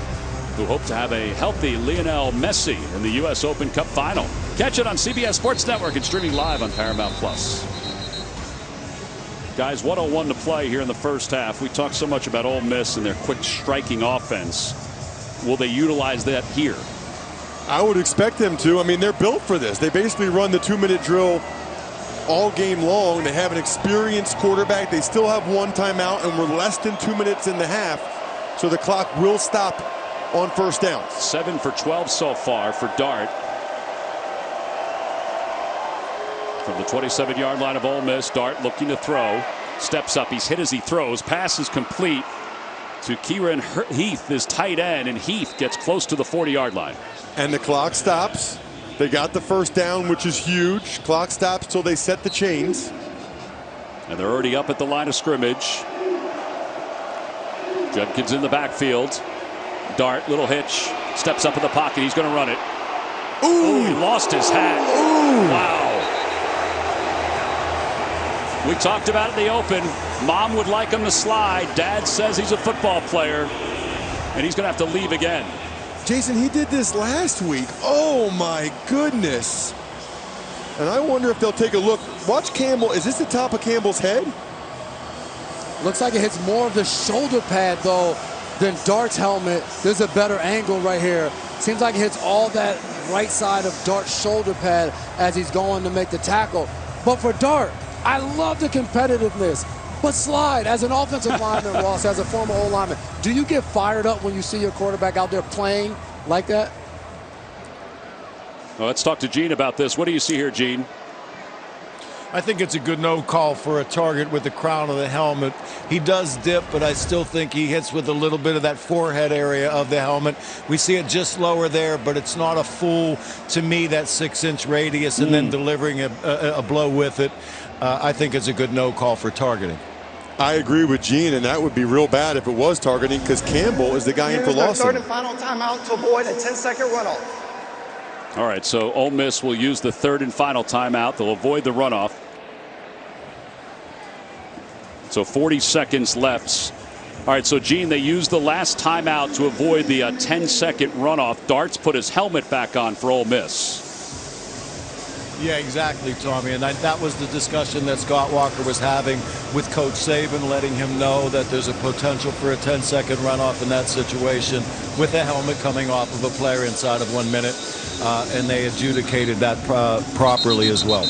who hope to have a healthy Lionel Messi in the U.S. Open Cup final. Catch it on CBS Sports Network and streaming live on Paramount+. Guys, 1:01 to play here in the first half. We talked so much about Ole Miss and their quick striking offense. Will they utilize that here? I would expect them to. I mean, they're built for this. They basically run the 2-minute drill all game long. They have an experienced quarterback. They still have 1 timeout, and we're less than 2 minutes in the half. So the clock will stop on first down. 7 for 12 so far for Dart. From the 27-yard line of Ole Miss, Dart looking to throw. Steps up. He's hit as he throws. Pass is complete to Kieran Heath, his tight end, and Heath gets close to the 40-yard line. And the clock stops. They got the first down, which is huge. Clock stops till they set the chains. And they're already up at the line of scrimmage. Judkins in the backfield. Dart, little hitch, steps up in the pocket. He's going to run it. Ooh! He lost his hat. Ooh! Wow. We talked about it in the open. Mom would like him to slide. Dad says he's a football player, and he's going to have to leave again. Jason, he did this last week. Oh, my goodness. And I wonder if they'll take a look. Watch Campbell. Is this the top of Campbell's head? Looks like it hits more of the shoulder pad, though, than Dart's helmet. There's a better angle right here. Seems like it hits all that right side of Dart's shoulder pad as he's going to make the tackle. But for Dart, I love the competitiveness. But slide, as an offensive lineman, Ross, as a former O lineman, do you get fired up when you see your quarterback out there playing like that? Well, let's talk to Gene about this. What do you see here, Gene? I think it's a good no call for a target with the crown of the helmet. He does dip, but I still think he hits with a little bit of that forehead area of the helmet. We see it just lower there, but it's not a full, to me, that 6-inch radius and then delivering a blow with it. I think it's a good no call for targeting. I agree with Gene, and that would be real bad if it was targeting because Campbell is the guy in for loss. Third and final timeout to avoid a 10-second runoff. All right, so Ole Miss will use the third and final timeout. They'll avoid the runoff. So 40 seconds left. All right, so Gene, they used the last timeout to avoid the 10-second runoff. Dart's put his helmet back on for Ole Miss. Yeah, exactly, Tommy. And that was the discussion that Scott Walker was having with Coach Saban, letting him know that there's a potential for a 10-second runoff in that situation with a helmet coming off of a player inside of 1 minute. And they adjudicated that properly as well.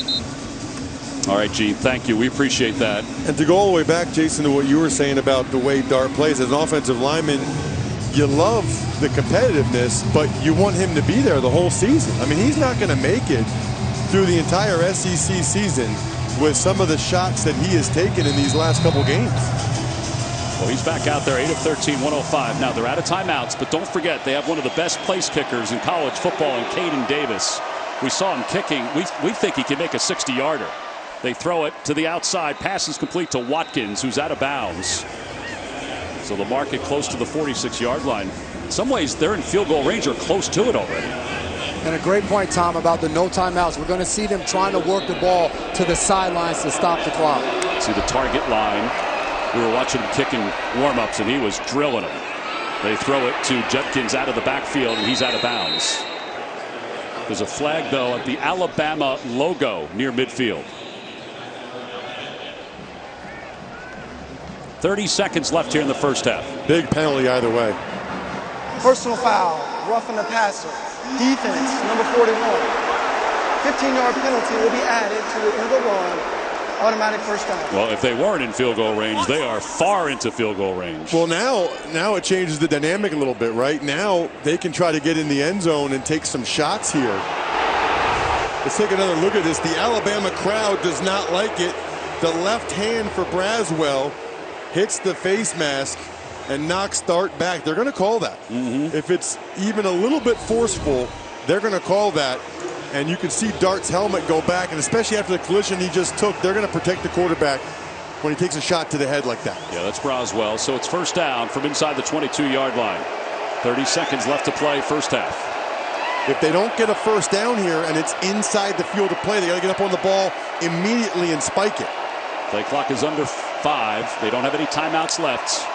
All right, Gene, thank you. We appreciate that. And to go all the way back, Jason, to what you were saying about the way Dart plays, as an offensive lineman, you love the competitiveness, but you want him to be there the whole season. I mean, he's not going to make it through the entire SEC season with some of the shots that he has taken in these last couple games. Well, he's back out there, 8 of 13, 105. Now, they're out of timeouts, but don't forget, they have one of the best place kickers in college football in Caden Davis. We saw him kicking. We think he can make a 60-yarder. They throw it to the outside. Pass is complete to Watkins, who's out of bounds. So the mark it close to the 46-yard line. In some ways, they're in field goal range or close to it already. And a great point, Tom, about the no timeouts. We're going to see them trying to work the ball to the sidelines to stop the clock. See the target line. We were watching him kicking warm-ups, and he was drilling them. They throw it to Judkins out of the backfield, and he's out of bounds. There's a flag, though, at the Alabama logo near midfield. 30 seconds left here in the first half. Big penalty either way. Personal foul, roughing the passer. Defense, number 41. 15-yard penalty will be added to the end of the run. Automatic first down. Well, if they weren't in field goal range, they are far into field goal range. Well, now it changes the dynamic a little bit, right? Now they can try to get in the end zone and take some shots here. Let's take another look at this. The Alabama crowd does not like it. The left hand for Braswell hits the face mask and knocks Dart back. They're going to call that. If it's even a little bit forceful, they're going to call that. And you can see Dart's helmet go back, and especially after the collision he just took, they're going to protect the quarterback when he takes a shot to the head like that. Yeah, that's Braswell. So it's first down from inside the 22-yard line. 30 seconds left to play first half. If they don't get a first down here and it's inside the field of play, they got to get up on the ball immediately and spike it. Play clock is under 5. They don't have any timeouts left.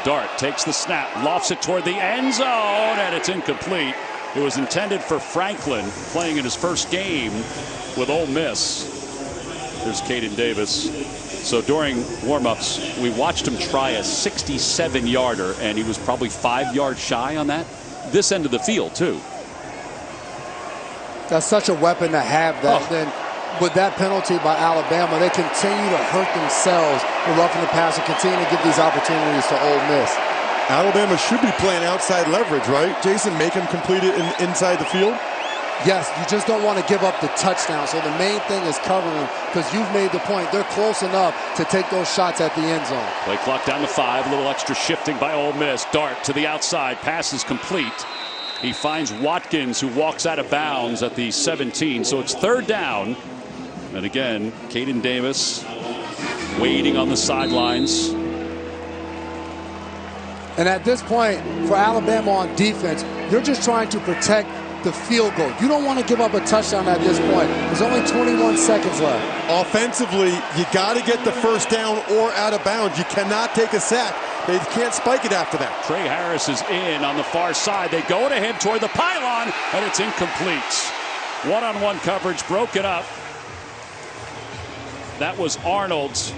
Dart takes the snap, lofts it toward the end zone, and it's incomplete. It was intended for Franklin, playing in his first game with Ole Miss. There's Caden Davis. So during warm-ups, we watched him try a 67-yarder, and he was probably 5 yards shy on that. This end of the field, too. That's such a weapon to have. That then with that penalty by Alabama, they continue to hurt themselves with roughing the passer, continue to give these opportunities to Ole Miss. Alabama should be playing outside leverage, right? Jason, make him complete it inside the field? Yes, you just don't want to give up the touchdown. So the main thing is covering, because you've made the point. They're close enough to take those shots at the end zone. Play clock down to 5. A little extra shifting by Ole Miss. Dart to the outside. Pass is complete. He finds Watkins, who walks out of bounds at the 17. So it's third down. And again, Caden Davis waiting on the sidelines. And at this point, for Alabama on defense, you're just trying to protect the field goal. You don't want to give up a touchdown at this point. There's only 21 seconds left. Offensively, you got to get the first down or out of bounds. You cannot take a sack. They can't spike it after that. Trey Harris is in on the far side. They go to him toward the pylon, and it's incomplete. One-on-one coverage broken up. That was Arnold's.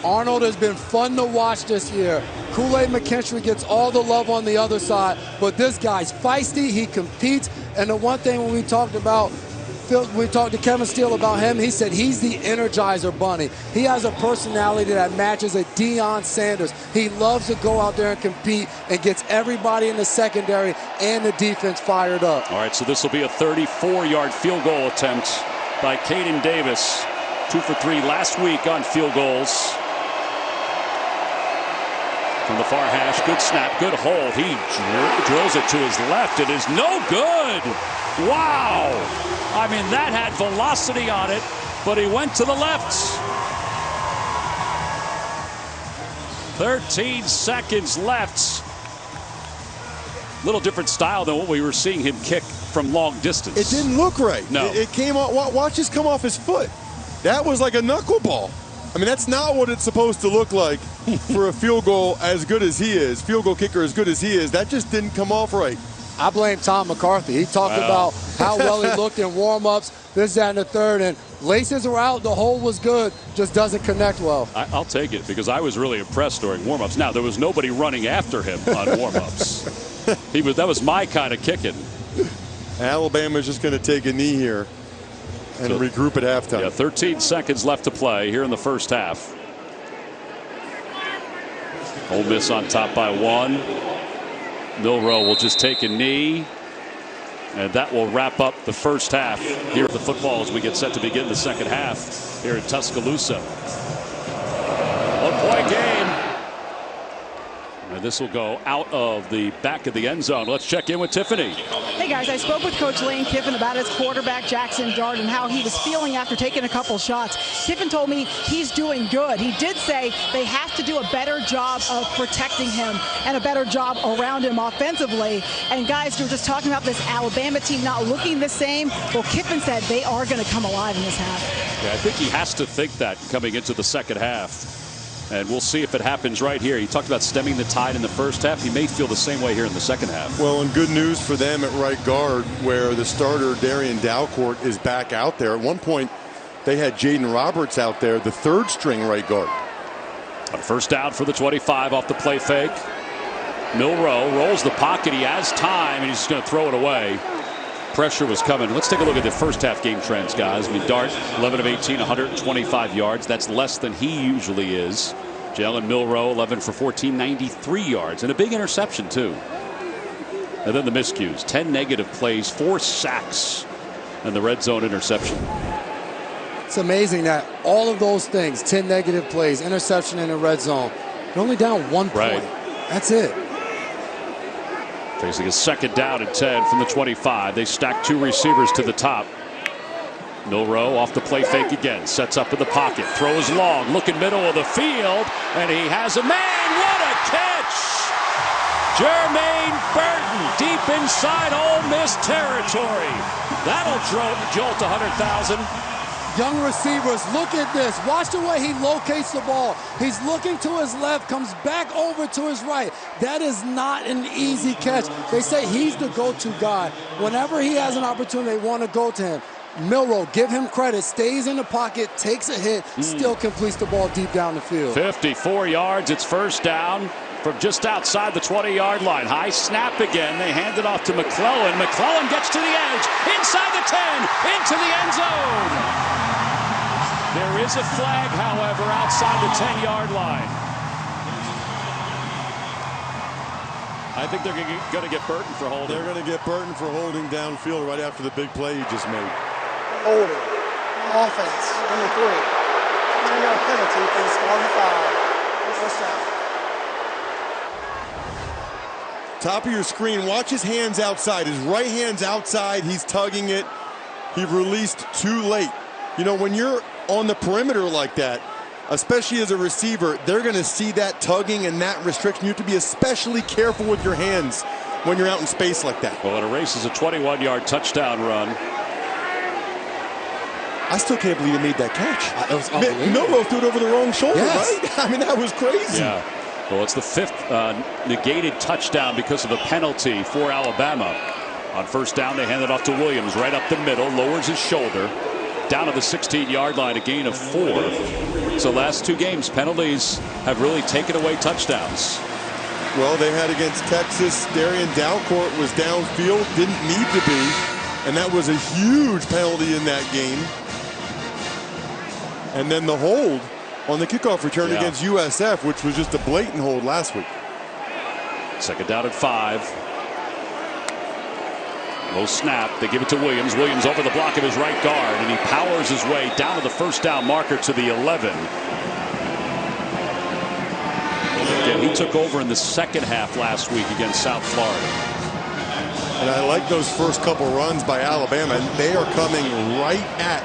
Arnold has been fun to watch this year. Kool-Aid McKinstry gets all the love on the other side, but this guy's feisty. He competes. And the one thing when we talked to Kevin Steele about him, he said he's the Energizer Bunny. He has a personality that matches a Deion Sanders. He loves to go out there and compete and gets everybody in the secondary and the defense fired up. All right, so this will be a 34-yard field goal attempt by Caden Davis. 2 for 3 last week on field goals. From the far hash, good snap, good hold. He drills it to his left. It is no good. Wow. I mean, that had velocity on it, but he went to the left. 13 seconds left. Little different style than what we were seeing him kick from long distance. It didn't look right. No. It came out. Watch this come off his foot. That was like a knuckleball. I mean, that's not what it's supposed to look like for a field goal as good as he is, field goal kicker as good as he is. That just didn't come off right. I blame Tom McCarthy. He talked about how well he looked in warm-ups, this, that, and the third. And laces were out. The hole was good. Just doesn't connect well. I'll take it because I was really impressed during warm-ups. Now, there was nobody running after him on warm-ups. That was my kind of kicking. Alabama's just going to take a knee here and regroup at halftime. Yeah, 13 seconds left to play here in the first half. Ole Miss on top by 1. Milroe will just take a knee. And that will wrap up the first half here at the football as we get set to begin the second half here in Tuscaloosa. 1-point game. And this will go out of the back of the end zone. Let's check in with Tiffany. Hey guys, I spoke with Coach Lane Kiffin about his quarterback Jackson Dart and how he was feeling after taking a couple shots. Kiffin told me he's doing good. He did say they have to do a better job of protecting him and a better job around him offensively. And guys, we were just talking about this Alabama team not looking the same. Well, Kiffin said they are going to come alive in this half. Yeah, I think he has to think that coming into the second half. And we'll see if it happens right here. He talked about stemming the tide in the first half. He may feel the same way here in the second half. Well, and good news for them at right guard, where the starter, Darian Dalcourt, is back out there. At one point, they had Jaden Roberts out there, the third string right guard. A first down for the 25 off the play fake. Milroe rolls the pocket. He has time, and he's just going to throw it away. Pressure was coming. Let's take a look at the first half game trends, guys. I mean, Dart, 11 of 18, 125 yards. That's less than he usually is. Jalen Milroe, 11 for 14, 93 yards. And a big interception, too. And then the miscues. 10 negative plays, 4 sacks, and the red zone interception. It's amazing that all of those things, 10 negative plays, interception in the red zone, they're only down 1 point. Right. That's it. Facing a second down and 10 from the 25. They stack 2 receivers to the top. Milroe off the play fake again. Sets up in the pocket. Throws long. Looking middle of the field. And he has a man. What a catch! Jermaine Burton deep inside Ole Miss territory. That'll jolt 100,000. Young receivers, look at this. Watch the way he locates the ball. He's looking to his left, comes back over to his right. That is not an easy catch. They say he's the go-to guy. Whenever he has an opportunity, they want to go to him. Milroe, give him credit, stays in the pocket, takes a hit, still completes the ball deep down the field. 54 yards, it's first down from just outside the 20-yard line. High snap again. They hand it off to McClellan. McClellan gets to the edge, inside the 10, into the end zone. There is a flag, however, outside the 10-yard line. I think they're going to get Burton for holding. They're going to get Burton for holding downfield right after the big play he just made. Holding. Offense. Number 3. 10-yard penalty for the starting foul. First down. Top of your screen, watch his hands outside. His right hand's outside. He's tugging it. He released too late. You know, when you're on the perimeter like that, especially as a receiver, they're going to see that tugging and that restriction. You have to be especially careful with your hands when you're out in space like that. Well, it erases a 21-yard touchdown run. I still can't believe he made that catch. It was unbelievable. Milroe threw it over the wrong shoulder, yes. right? I mean, that was crazy. Yeah. Well, it's the 5th negated touchdown because of a penalty for Alabama. On first down, they hand it off to Williams right up the middle, lowers his shoulder. Down to the 16-yard line, a gain of 4. So last 2 games, penalties have really taken away touchdowns. Well, they had against Texas. Darian Dalcourt was downfield, didn't need to be, and that was a huge penalty in that game. And then the hold on the kickoff return against USF, which was just a blatant hold last week. Second down at 5. Low snap. They give it to Williams. Williams over the block of his right guard, and he powers his way down to the first down marker to the 11. Again, he took over in the second half last week against South Florida. And I like those first couple runs by Alabama. And they are coming right at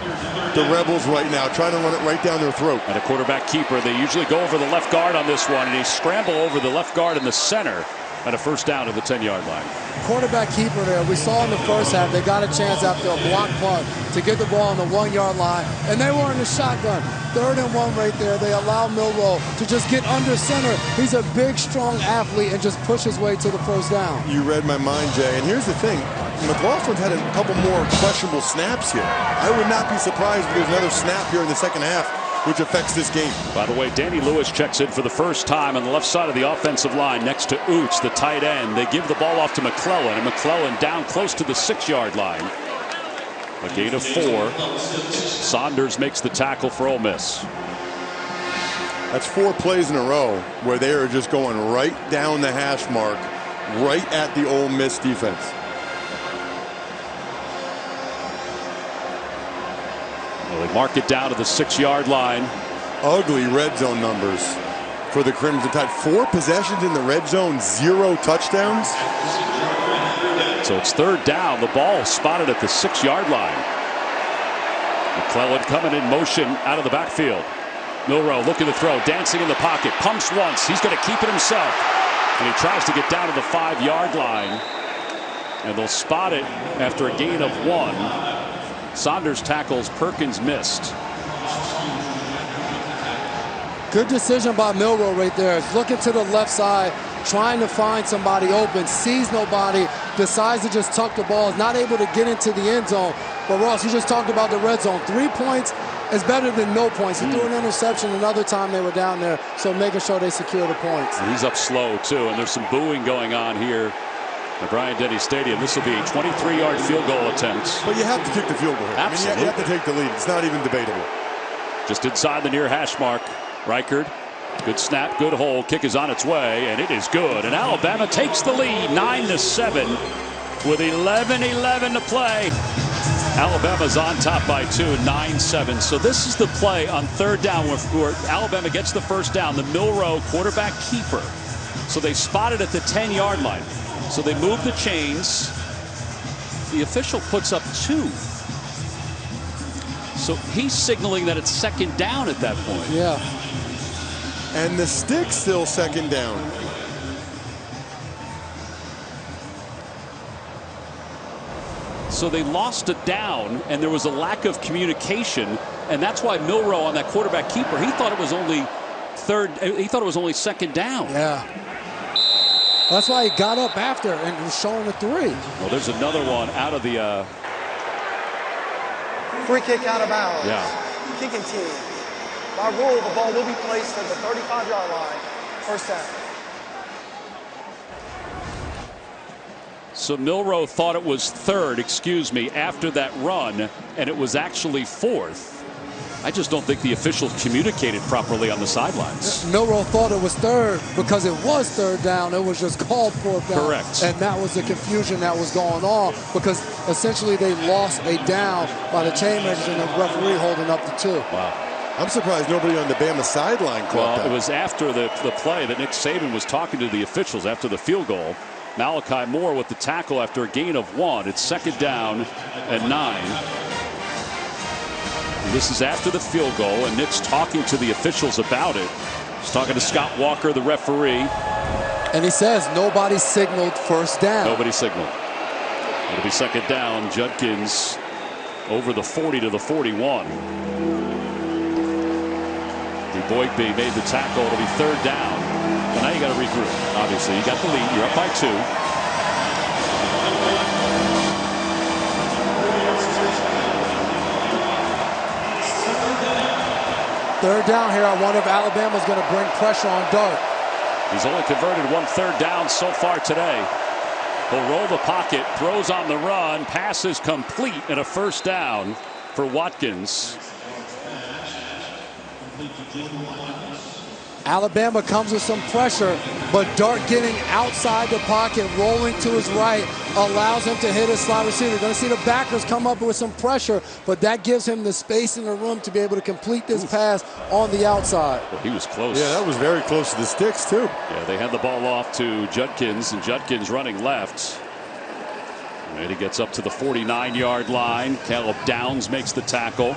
the Rebels right now, trying to run it right down their throat. And a quarterback keeper. They usually go over the left guard on this one, and they scramble over the left guard in the center. And a first down to the 10-yard line. Quarterback keeper there. We saw in the first half they got a chance after a block punt to get the ball on the 1-yard line, and they were in the shotgun. 3rd and 1 right there. They allow Milroe to just get under center. He's a big, strong athlete and just push his way to the first down. You read my mind, Jay. And here's the thing. McLaughlin's had a couple more questionable snaps here. I would not be surprised if there's another snap here in the second half, which affects this game. By the way, Danny Lewis checks in for the first time on the left side of the offensive line next to Oots, the tight end. They give the ball off to McClellan, and McClellan down close to the 6-yard line. A gain of 4. Saunders makes the tackle for Ole Miss. That's 4 plays in a row where they are just going right down the hash mark, right at the Ole Miss defense. Well, they mark it down to the 6-yard line. Ugly red zone numbers for the Crimson Tide. 4 possessions in the red zone, 0 touchdowns. So it's 3rd down. The ball spotted at the 6-yard line. McClellan coming in motion out of the backfield. Milroe looking to throw, dancing in the pocket, pumps once. He's going to keep it himself. And he tries to get down to the 5-yard line. And they'll spot it after a gain of 1. Saunders tackles, Perkins missed. Good decision by Milroe right there. Looking to the left side, trying to find somebody open, sees nobody, decides to just tuck the ball, is not able to get into the end zone. But Ross, you just talked about the red zone. 3 points is better than no points. He threw an interception another time they were down there, so making sure they secure the points. And he's up slow, too, and there's some booing going on here at Bryant-Denny Stadium. This will be a 23-yard field goal attempt. But you have to kick the field goal here. Absolutely. I mean, you have to take the lead. It's not even debatable. Just inside the near hash mark. Reichard, good snap, good hold. Kick is on its way, and it is good. And Alabama takes the lead, 9-7, with 11:11 to play. Alabama's on top by 2, 9-7. So this is the play on 3rd down where Alabama gets the first down. The Milroe quarterback keeper. So they spot it at the 10-yard line. So they move the chains. The official puts up 2. So he's signaling that it's 2nd down at that point. Yeah. And the stick's still 2nd down. So they lost a down, and there was a lack of communication, and that's why Milroe on that quarterback keeper, he thought it was only 2nd down. Yeah. That's why he got up after and was showing the 3. Well, there's another one out of the Free kick out of bounds. Yeah. Kicking team. By rule, the ball will be placed at the 35-yard line. First down. So Milroe thought it was 3rd, after that run, and it was actually 4th. I just don't think the officials communicated properly on the sidelines. Milroe thought it was 3rd because it was 3rd down. It was just called 4th down. Correct. And that was the confusion that was going on because essentially they lost a down by the chain measures and the referee holding up the 2. Wow. I'm surprised nobody on the Bama sideline caught that. It was after the play that Nick Saban was talking to the officials after the field goal. Malachi Moore with the tackle after a gain of 1. It's 2nd down and 9. And this is after the field goal, and Nick's talking to the officials about it. He's talking to Scott Walker, the referee. And he says nobody signaled first down. Nobody signaled. It'll be 2nd down. Judkins over the 40 to the 41. Boygby made the tackle. It'll be 3rd down. And now you got to regroup. Obviously, you got the lead. You're up by 2. Third down here. I wonder if Alabama's going to bring pressure on Dart. He's only converted 1 3rd down so far today. He'll roll the pocket, throws on the run, passes complete, and a 1st down for Watkins. Alabama comes with some pressure, but Dart getting outside the pocket, rolling to his right, allows him to hit his slot receiver. You're going to see the backers come up with some pressure, but that gives him the space in the room to be able to complete this pass on the outside. Well, he was close. Yeah, that was very close to the sticks, too. Yeah, they had the ball off to Judkins, and Judkins running left. And he gets up to the 49-yard line. Caleb Downs makes the tackle.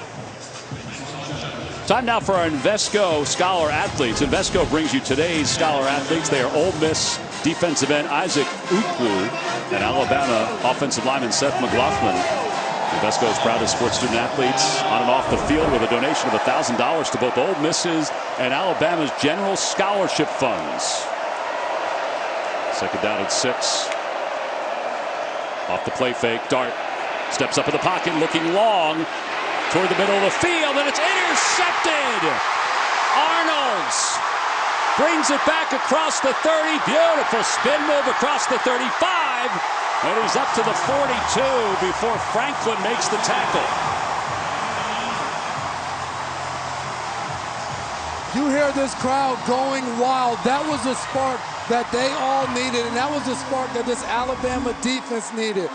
Time now for our Invesco Scholar Athletes. Invesco brings you today's Scholar Athletes. They are Ole Miss defensive end Isaac Ukwu and Alabama offensive lineman Seth McLaughlin. Invesco's proudest sports student athletes on and off the field with a donation of $1,000 to both Ole Miss's and Alabama's general scholarship funds. 2nd down and 6. Off the play fake, Dart steps up in the pocket, looking long toward the middle of the field, and it's intercepted. Arnold's brings it back across the 30. Beautiful spin move across the 35. And he's up to the 42 before Franklin makes the tackle. You hear this crowd going wild. That was the spark that they all needed, and that was the spark that this Alabama defense needed.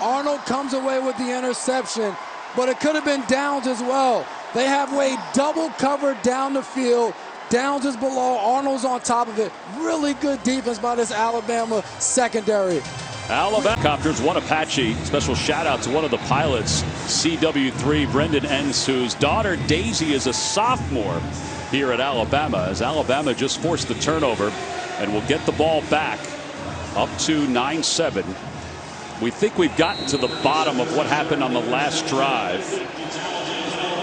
Arnold comes away with the interception, but it could have been Downs as well. They have Wade double covered down the field. Downs is below, Arnold's on top of it. Really good defense by this Alabama secondary. Alabama Copters, one Apache. Special shout out to one of the pilots, CW3 Brendan Entz, whose daughter Daisy is a sophomore here at Alabama, as Alabama just forced the turnover and will get the ball back up to 9-7. We think we've gotten to the bottom of what happened on the last drive.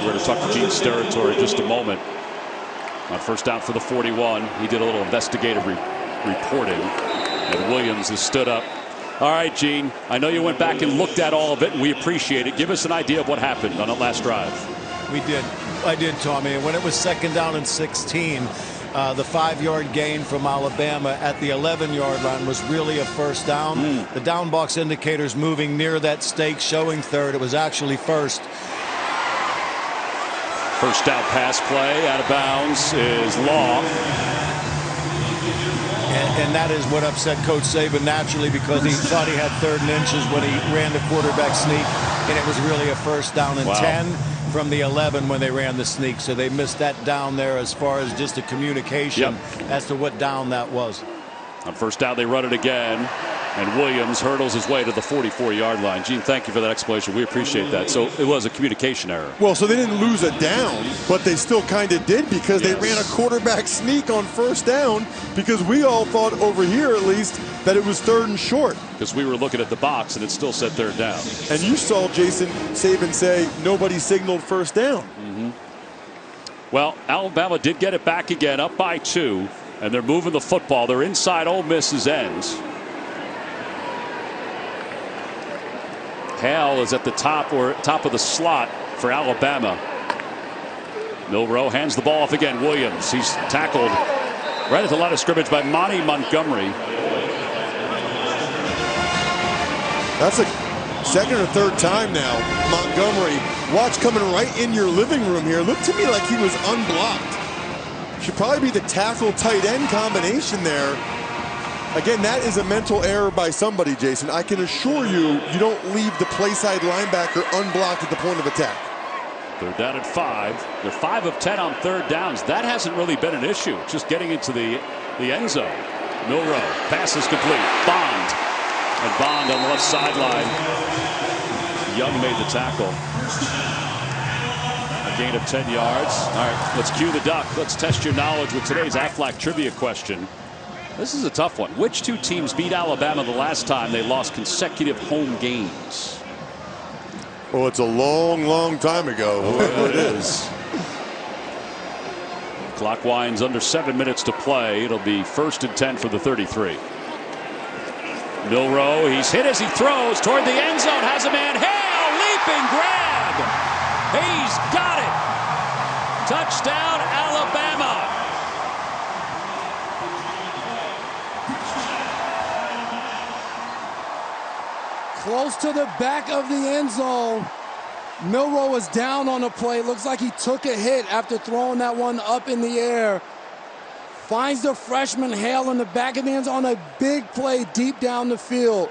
We're going to talk to Gene Steratore in just a moment. On first down for the 41, he did a little investigative reporting, and Williams has stood up. All right, Gene, I know you went back and looked at all of it, and we appreciate it. Give us an idea of what happened on that last drive. We did. I did, Tommy. And when it was 2nd down and 16, the 5-yard gain from Alabama at the 11-yard line was really a first down. The down box indicators moving near that stake, showing third. It was actually first. First down pass play out of bounds is long. And that is what upset Coach Saban naturally, because he thought he had 3rd and inches when he ran the quarterback sneak, and it was really a first down and 10 from the 11 when they ran the sneak. So they missed that down there as far as just a communication as to what down that was. On first down, they run it again, and Williams hurdles his way to the 44-yard line. Gene, thank you for that explanation. We appreciate that. So it was a communication error. Well, so they didn't lose a down, but they still kind of did, because they ran a quarterback sneak on first down, because we all thought over here at least that it was 3rd and short. Because we were looking at the box and it still said 3rd down. And you saw Jason Saban say nobody signaled first down. Well, Alabama did get it back again, up by 2, and they're moving the football. They're inside Ole Miss's ends. Hale is at the top of the slot for Alabama. Milroe hands the ball off again. Williams, he's tackled right at the line of scrimmage by Monty Montgomery. That's a 2nd or 3rd time now. Montgomery, watch coming right in your living room here. Looked to me like he was unblocked. Should probably be the tackle tight end combination there. Again, that is a mental error by somebody, Jason. I can assure you, you don't leave the play side linebacker unblocked at the point of attack. 3rd down and 5. They're 5 of 10 on 3rd downs. That hasn't really been an issue. Just getting into the end zone. Milroe, pass is complete. Bond. And Bond on the left sideline. Young made the tackle. A gain of 10 yards. All right, let's cue the duck. Let's test your knowledge with today's Aflac trivia question. This is a tough one. Which 2 teams beat Alabama the last time they lost consecutive home games? Oh, it's a long, long time ago. Whoever it is. Clock winds under 7 minutes to play. It'll be 1st and 10 for the 33. Milroe, he's hit as he throws toward the end zone. Has a man. Hale, leaping grab. He's got it. Touchdown, Alabama. Close to the back of the end zone. Milroe was down on the play. Looks like he took a hit after throwing that one up in the air. Finds the freshman Hale in the back of the end zone on a big play deep down the field.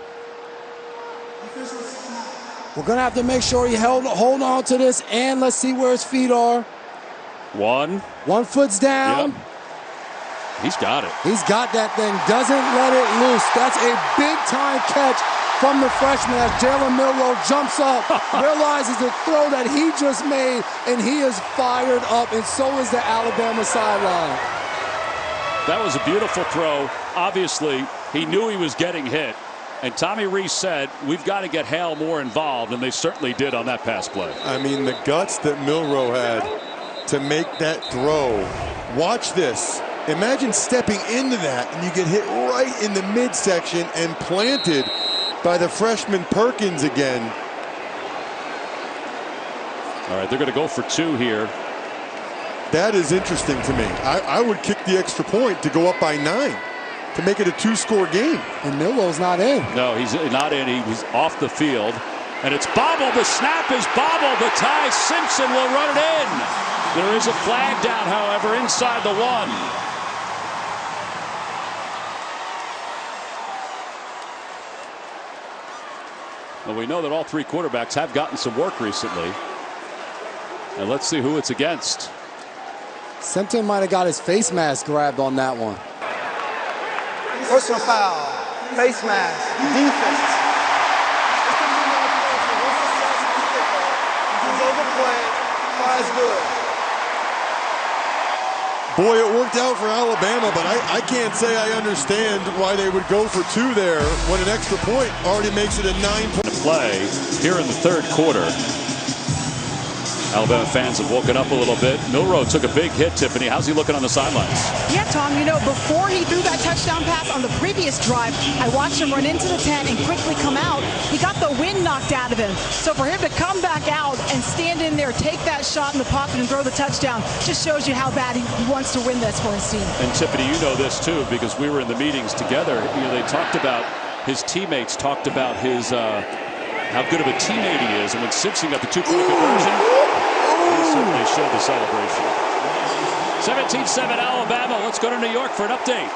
We're going to have to make sure he hold on to this, and let's see where his feet are. One foot's down. Yep. He's got it. He's got that thing. Doesn't let it loose. That's a big-time catch from the freshman as Jalen Milroe jumps up, realizes the throw that he just made, and he is fired up, and so is the Alabama sideline. That was a beautiful throw. Obviously, he knew he was getting hit. And Tommy Rees said, we've got to get Hale more involved, and they certainly did on that pass play. I mean, the guts that Milroe had to make that throw. Watch this. Imagine stepping into that, and you get hit right in the midsection and planted. by the freshman Perkins again. All right, they're going to go for 2 here. That is interesting to me. I would kick the extra point to go up by 9 to make it a 2-score game. And Milroe's not in. No, he's not in. He was off the field. And it's bobbled. The snap is bobbled. The Ty Simpson will run it in. There is a flag down, however, inside the 1. Well, we know that all 3 quarterbacks have gotten some work recently. And let's see who it's against. Simpson might have got his face mask grabbed on that one. Personal foul, face mask, defense. Boy, it worked out for Alabama, but I can't say I understand why they would go for 2 there when an extra point already makes it a 9-point play here in the 3rd quarter. Alabama fans have woken up a little bit. Milroe took a big hit, Tiffany. How's he looking on the sidelines? Yeah, Tom, you know, before he threw that touchdown pass on the previous drive, I watched him run into the tent and quickly come out. He got the wind knocked out of him. So for him to come back out and stand in there, take that shot in the pocket and throw the touchdown, just shows you how bad he wants to win this for his team. And Tiffany, you know this too, because we were in the meetings together. You know, they talked about, his teammates talked about his, how good of a teammate he is. And when Simpson got the 2-point conversion, he certainly showed the celebration. 17-7 Alabama. Let's go to New York for an update.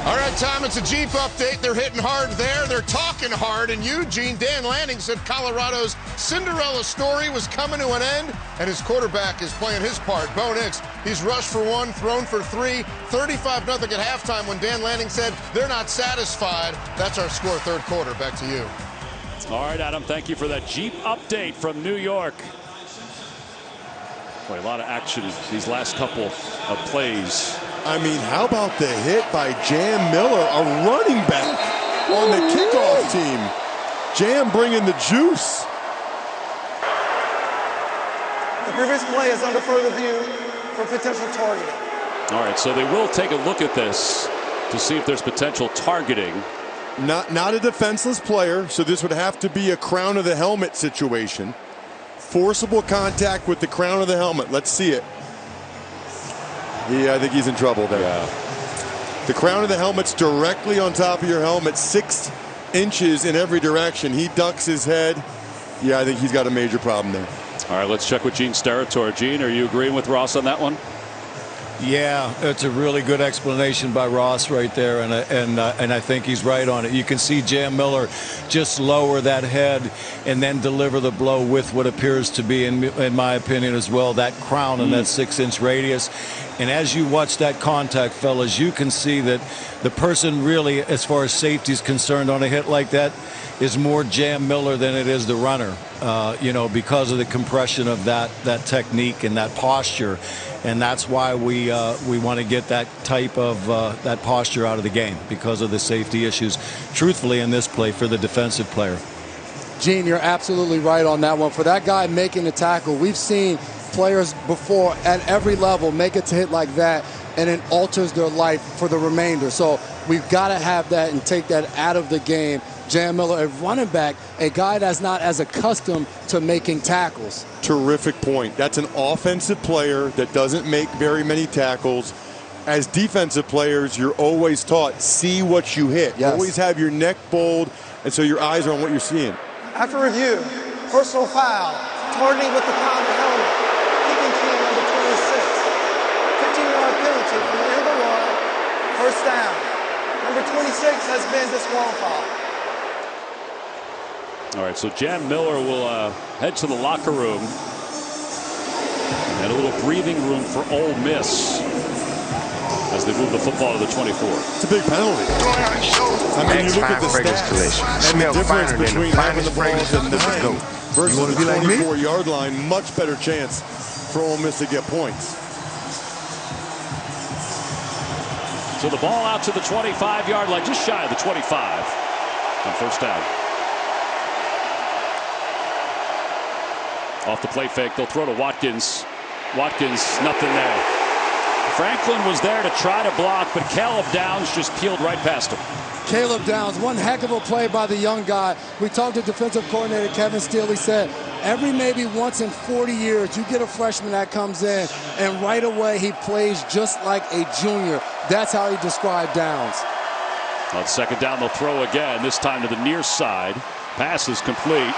All right, Tom, it's a Jeep update. They're hitting hard there. They're talking hard in Eugene. Dan Lanning said Colorado's Cinderella story was coming to an end, and his quarterback is playing his part. Bo Nix, he's rushed for 1, thrown for 3, 35-0 at halftime when Dan Lanning said they're not satisfied. That's our score, 3rd quarter. Back to you. All right, Adam, thank you for that Jeep update from New York. Boy, a lot of action these last couple of plays. I mean, how about the hit by Jam Miller, a running back on the kickoff team? Jam bringing the juice. The previous play is under further view for potential targeting. All right, so they will take a look at this to see if there's potential targeting. Not a defenseless player, so this would have to be a crown of the helmet situation. Forcible contact with the crown of the helmet. Let's see it. Yeah, I think he's in trouble there. Yeah. The crown of the helmet's directly on top of your helmet, 6 inches in every direction. He ducks his head. Yeah, I think he's got a major problem there. All right, let's check with Gene Steratore. Gene, are you agreeing with Ross on that one? Yeah, it's a really good explanation by Ross right there, and I think he's right on it. You can see Jam Miller just lower that head and then deliver the blow with what appears to be, in my opinion as well, that crown and that 6-inch radius. And as you watch that contact, fellas, you can see that the person really, as far as safety is concerned on a hit like that, is more Jam Miller than it is the runner, you know, because of the compression of that technique and that posture. And that's why we want to get that type of that posture out of the game, because of the safety issues, truthfully, in this play for the defensive player. Gene, you're absolutely right on that one. For that guy making the tackle, we've seen players before at every level make it to hit like that, and it alters their life for the remainder. So we've got to have that and take that out of the game. Jam Miller, a running back, a guy that's not as accustomed to making tackles. Terrific point. That's an offensive player that doesn't make very many tackles. As defensive players, you're always taught, see what you hit. Yes. Always have your neck bold, and so your eyes are on what you're seeing. After review, personal foul, targeting with the crown of the helmet, kicking team number 26. 15-yard penalty from the end of the run, first down. Number 26 has been disqualified. All right, so Jam Miller will head to the locker room. And a little breathing room for Ole Miss as they move the football to the 24. It's a big penalty. I mean, you look at the stats and the difference between having the ball at the 9 versus the 24-yard line. Much better chance for Ole Miss to get points. So the ball out to the 25-yard line, just shy of the 25 on first down. Off the play fake, they'll throw to Watkins. Watkins, nothing there. Franklin was there to try to block, but Caleb Downs just peeled right past him. Caleb Downs, one heck of a play by the young guy. We talked to defensive coordinator Kevin Steele. He said, every maybe once in 40 years, you get a freshman that comes in, and right away he plays just like a junior. That's how he described Downs. On second down, they'll throw again, this time to the near side. Pass is complete.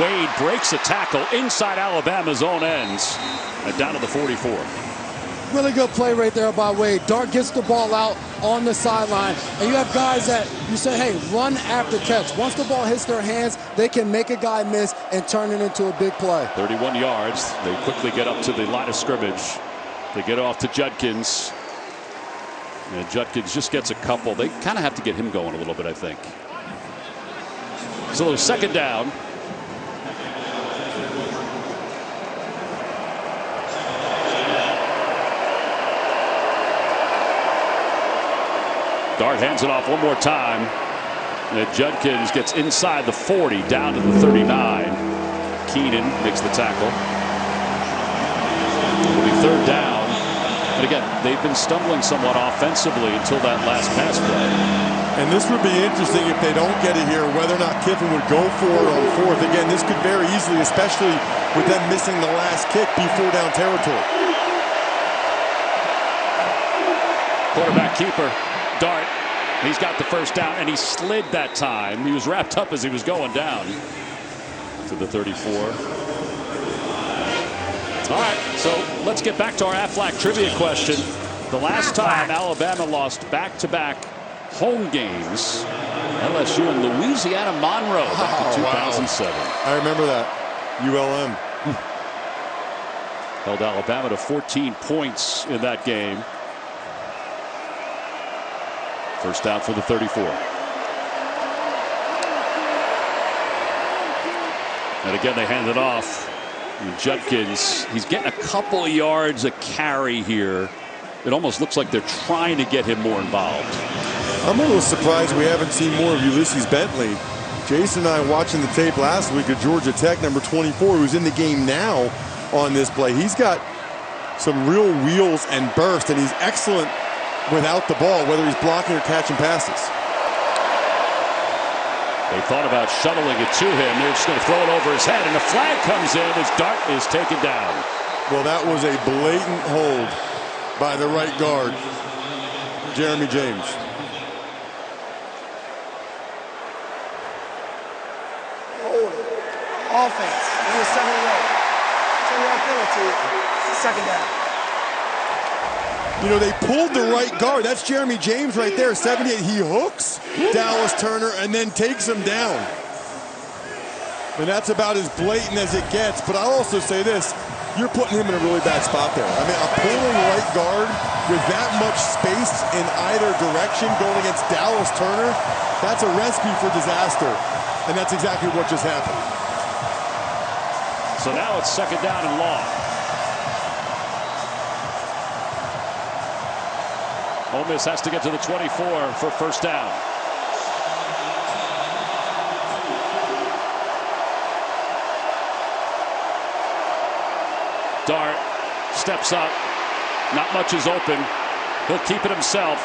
Wade breaks a tackle inside Alabama's own ends and down to the 44. Really good play right there by Wade. Dart gets the ball out on the sideline, and you have guys that you say, hey, run after catch. Once the ball hits their hands, they can make a guy miss and turn it into a big play. 31 yards. They quickly get up to the line of scrimmage. They get off to Judkins. And Judkins just gets a couple. They kind of have to get him going a little bit, I think. So second down. Dart hands it off one more time. And Judkins gets inside the 40, down to the 39. Keenan makes the tackle. It'll be third down. And again, they've been stumbling somewhat offensively until that last pass play. And this would be interesting if they don't get it here, whether or not Kiffin would go for it on fourth. Again, this could very easily, especially with them missing the last kick, be 4-down territory. Quarterback keeper. Dart, he's got the first down, and he slid that time. He was wrapped up as he was going down to the 34. All right, so let's get back to our Aflac trivia question. The last time Alabama lost back-to-back home games, LSU and Louisiana Monroe back in 2007. Wow. I remember that. ULM. Held Alabama to 14 points in that game. First down for the 34. And again, they hand it off. And Judkins, he's getting a couple of yards a carry here. It almost looks like they're trying to get him more involved. I'm a little surprised we haven't seen more of Ulysses Bentley. Jason and I watching the tape last week of Georgia Tech, number 24, who's in the game now on this play. He's got some real wheels and burst, and he's excellent without the ball, whether he's blocking or catching passes. They thought about shuttling it to him. They're just going to throw it over his head, and the flag comes in as Dart is taken down. Well, that was a blatant hold by the right guard, Jeremy James. Offense, number 78. 10-yard penalty, second down. You know, they pulled the right guard. That's Jeremy James right there, 78. He hooks Dallas Turner and then takes him down. And that's about as blatant as it gets. But I'll also say this, you're putting him in a really bad spot there. I mean, a pulling right guard with that much space in either direction going against Dallas Turner, that's a recipe for disaster. And that's exactly what just happened. So now it's second down and long. Ole Miss has to get to the 24 for first down. Dart steps up. Not much is open. He'll keep it himself.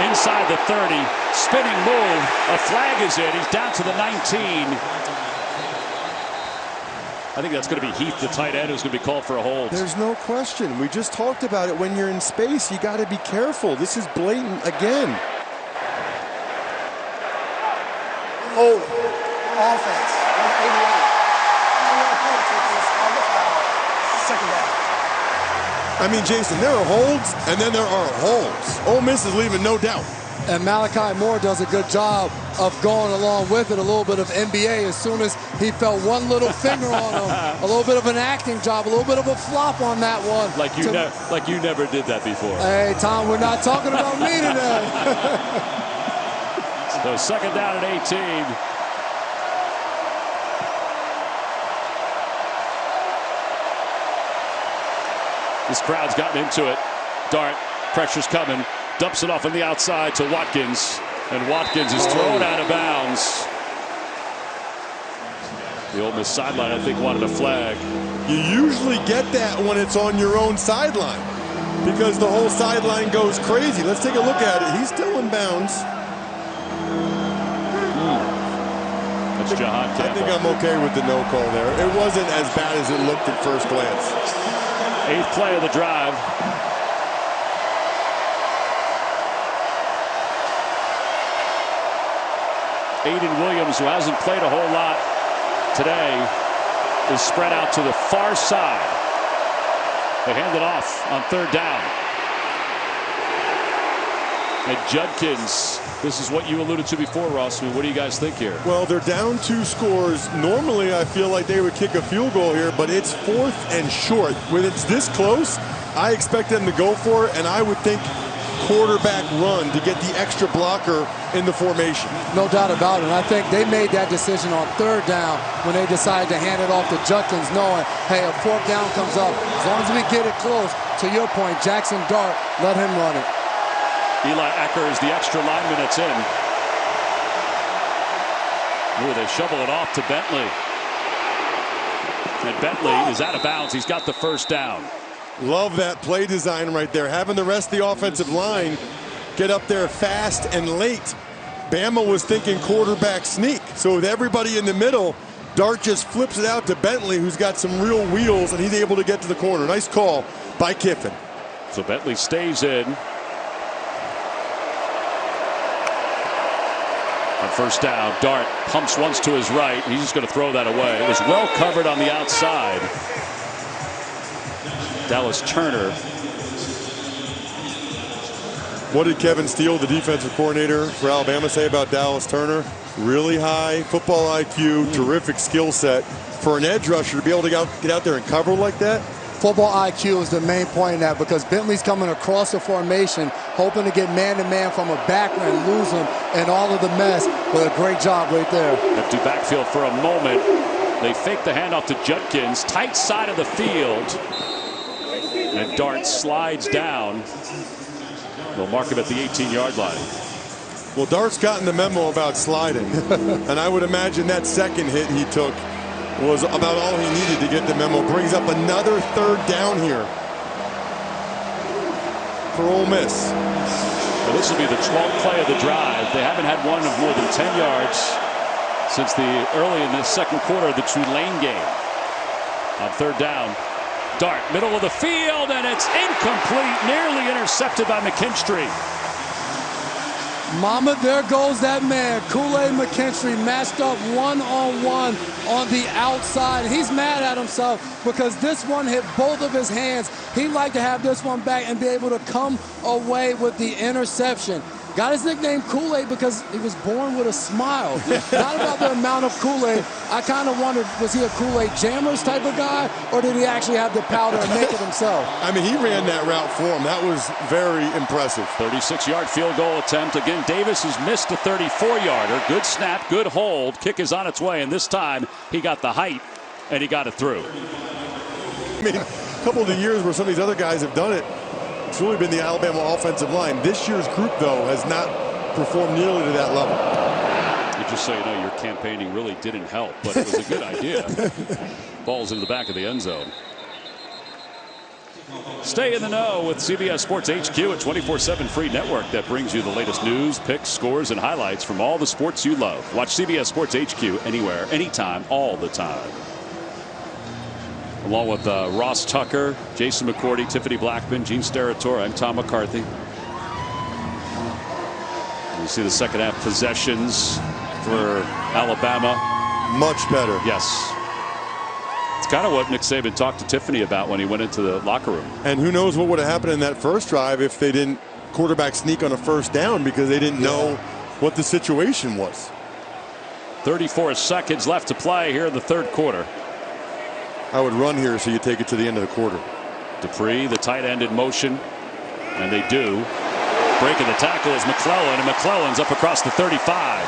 Inside the 30. Spinning move. A flag is in. He's down to the 19. I think that's going to be Heath, the tight end, who's going to be called for a hold. There's no question. We just talked about it. When you're in space, you got to be careful. This is blatant again. Hold. Offense, number 88. 10-yard penalty for the foul. Second down. I mean, Jason, there are holds, and then there are holds. Ole Miss is leaving no doubt. And Malachi Moore does a good job of going along with it. A little bit of NBA as soon as he felt one little finger on him. A little bit of an acting job, a little bit of a flop on that one. Like you never did that before. Hey, Tom, we're not talking about me today. So second down at 18. This crowd's gotten into it. Dart, pressure's coming. Dumps it off on the outside to Watkins. And Watkins is thrown out of bounds. The Ole Miss sideline, I think, wanted a flag. You usually get that when it's on your own sideline. because the whole sideline goes crazy. Let's take a look at it. He's still in bounds. That's Jahan Campbell. I think I'm okay with the no call there. It wasn't as bad as it looked at first glance. 8th play of the drive. Aiden Williams, who hasn't played a whole lot today, is spread out to the far side. They hand it off on 3rd down. And Judkins, this is what you alluded to before, Ross. What do you guys think here? Well, they're down 2 scores. Normally, I feel like they would kick a field goal here, but it's 4th and short. When it's this close, I expect them to go for it, and I would think quarterback run to get the extra blocker in the formation. No doubt about it. And I think they made that decision on 3rd down when they decided to hand it off to Judkins, knowing, hey, if 4th down comes up, as long as we get it close, to your point, Jackson Dart, let him run it. Eli Ecker is the extra lineman that's in. Ooh, they shovel it off to Bentley. And Bentley is out of bounds. He's got the 1st down. Love that play design right there. Having the rest of the offensive line get up there fast and late. Bama was thinking quarterback sneak. So with everybody in the middle, Dart just flips it out to Bentley, who's got some real wheels, and he's able to get to the corner. Nice call by Kiffin. So Bentley stays in. On 1st down, Dart pumps once to his right. He's just going to throw that away. It was well covered on the outside. Dallas Turner. What did Kevin Steele, the defensive coordinator for Alabama, say about Dallas Turner? Really high football IQ, terrific skill set. For an edge rusher to be able to get out there and cover like that? Football IQ is the main point in that, because Bentley's coming across the formation, hoping to get man-to-man from a backer and lose him and all of the mess. But a great job right there. Empty backfield for a moment. They fake the handoff to Judkins. Tight side of the field. And Dart slides down. They'll mark him at the 18-yard line. Well, Dart's gotten the memo about sliding. And I would imagine that second hit he took was about all he needed to get the memo. Brings up another 3rd down here for Ole Miss. Well, this will be the 12th play of the drive. They haven't had one of more than 10 yards since early in the 2nd quarter of the Tulane game. On 3rd down, Dart, middle of the field, and it's incomplete, nearly intercepted by McKinstry. Mama, there goes that man. Kool-Aid McKinstry matched up one-on-one on the outside. He's mad at himself because this one hit both of his hands. He'd like to have this one back and be able to come away with the interception. Got his nickname Kool-Aid because he was born with a smile. Not about the amount of Kool-Aid. I kind of wondered, was he a Kool-Aid Jammers type of guy, or did he actually have the powder and make it himself? I mean, he ran that route for him. That was very impressive. 36-yard field goal attempt. Again, Davis has missed a 34-yarder. Good snap, good hold. Kick is on its way, and this time he got the height, and he got it through. I mean, a couple of the years where some of these other guys have done it, it's really been the Alabama offensive line. This year's group, though, has not performed nearly to that level. Just so you know, your campaigning really didn't help, but it was a good idea. Ball's in the back of the end zone. Stay in the know with CBS Sports HQ, a 24/7 free network that brings you the latest news, picks, scores, and highlights from all the sports you love. Watch CBS Sports HQ anywhere, anytime, all the time. Along with Ross Tucker, Jason McCourty, Tiffany Blackman, Gene Steratore, I'm Tom McCarthy. You see the second half possessions for Alabama. Much better. Yes. It's kind of what Nick Saban talked to Tiffany about when he went into the locker room. And who knows what would have happened in that first drive if they didn't quarterback sneak on a 1st down because they didn't know what the situation was. 34 seconds left to play here in the 3rd quarter. I would run here so you take it to the end of the quarter. Dupree, the tight end in motion, and they do. Breaking the tackle is McClellan, and McClellan's up across the 35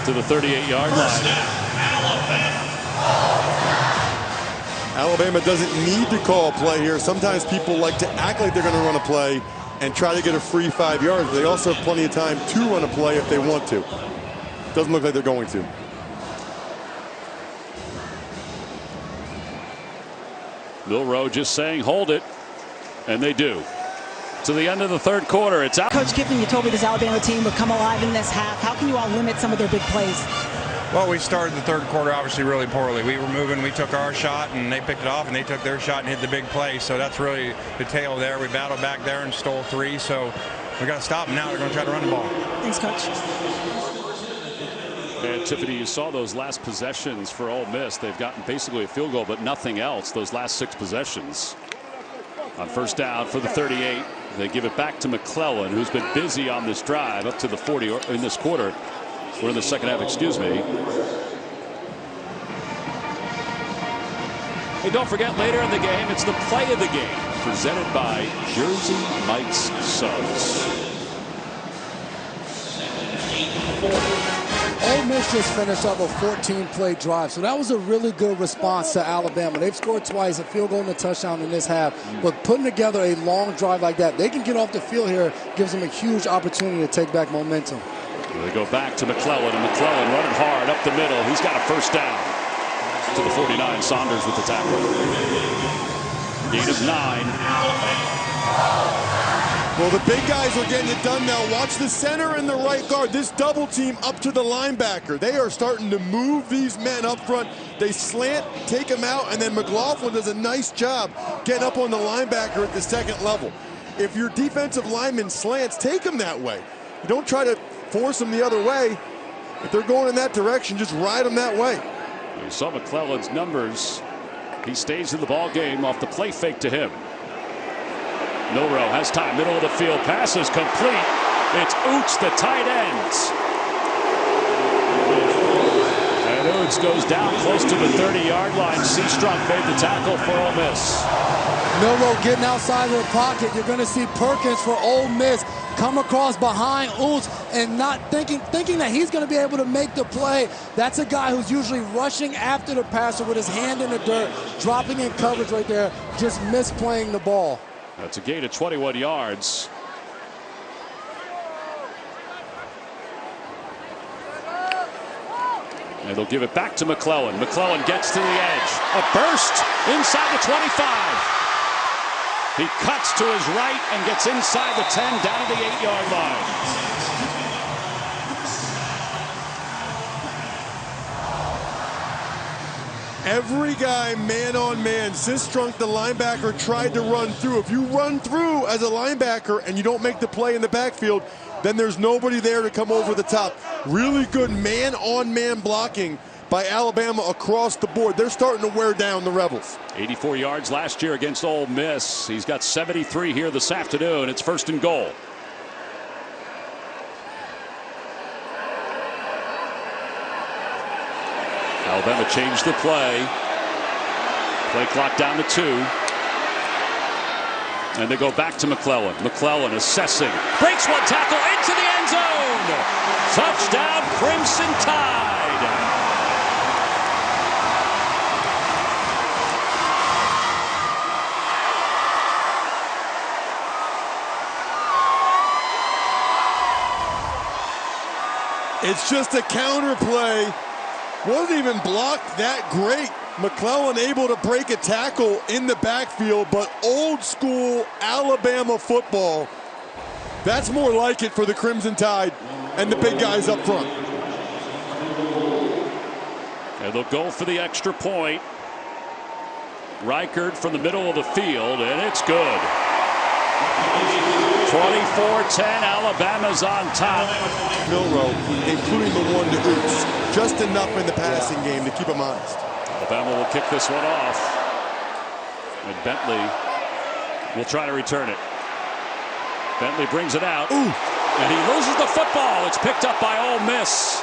to the 38-yard line. Alabama doesn't need to call a play here. Sometimes people like to act like they're going to run a play and try to get a free 5 yards. They also have plenty of time to run a play if they want to. Doesn't look like they're going to. Milroe just saying hold it, and they do. To the end of the third quarter, it's out. Coach Kiffin, you told me this Alabama team would come alive in this half. How can you all limit some of their big plays? Well, we started the third quarter obviously really poorly. We were moving, we took our shot, and they picked it off, and they took their shot and hit the big play. So that's really the tale there. We battled back there and stole 3. So we got to stop them now. They're going to try to run the ball. Thanks, Coach. And Tiffany, you saw those last possessions for Ole Miss. They've gotten basically a field goal, but nothing else. Those last 6 possessions. On first down for the 38, they give it back to McClellan, who's been busy on this drive up to the 40 in this quarter. Or in the second half, excuse me. Hey, don't forget, later in the game, it's the play of the game, presented by Jersey Mike's Subs. Ole Miss just finished up a 14-play drive, so that was a really good response to Alabama. They've scored twice, a field goal and a touchdown in this half, but putting together a long drive like that, they can get off the field here, gives them a huge opportunity to take back momentum. They go back to McClellan, and McClellan running hard up the middle. He's got a first down to the 49. Saunders with the tackle. Gain of 9. Well, the big guys are getting it done now. Watch the center and the right guard. This double team up to the linebacker. They are starting to move these men up front. They slant, take them out, and then McLaughlin does a nice job getting up on the linebacker at the second level. If your defensive lineman slants, take them that way. You don't try to force them the other way. If they're going in that direction, just ride them that way. You saw McClellan's numbers. He stays in the ball game off the play fake to him. Milroe has time, middle of the field, pass is complete. It's Oots, the tight end. And Oots goes down close to the 30-yard line. Seastrunk made the tackle for Ole Miss. Milroe getting outside of the pocket. You're going to see Perkins for Ole Miss come across behind Oots and not thinking that he's going to be able to make the play. That's a guy who's usually rushing after the passer with his hand in the dirt, dropping in coverage right there, just misplaying the ball. That's a gain of 21 yards. And they'll give it back to McClellan. McClellan gets to the edge. A burst inside the 25. He cuts to his right and gets inside the 10, down to the 8-yard line. Every guy man on man. Sistrunk, the linebacker, tried to run through. If you run through as a linebacker and you don't make the play in the backfield, then there's nobody there to come over the top. Really good man on man blocking by Alabama across the board. They're starting to wear down the Rebels. 84 yards last year against Ole Miss. He's got 73 here this afternoon. It's 1st and goal. Alabama changed the play. Play clock down to 2. And they go back to McClellan. McClellan assessing. Breaks one tackle into the end zone. Touchdown, Crimson Tide. It's just a counter play. Wasn't even blocked that great. McClellan able to break a tackle in the backfield, but old school Alabama football. That's more like it for the Crimson Tide and the big guys up front. And they'll go for the extra point. Reichard from the middle of the field, and it's good. 24-10, Alabama's on top. Milroe, including the one to Oots, just enough in the passing game to keep him honest. Alabama will kick this one off. And Bentley will try to return it. Bentley brings it out. Ooh. And he loses the football. It's picked up by Ole Miss.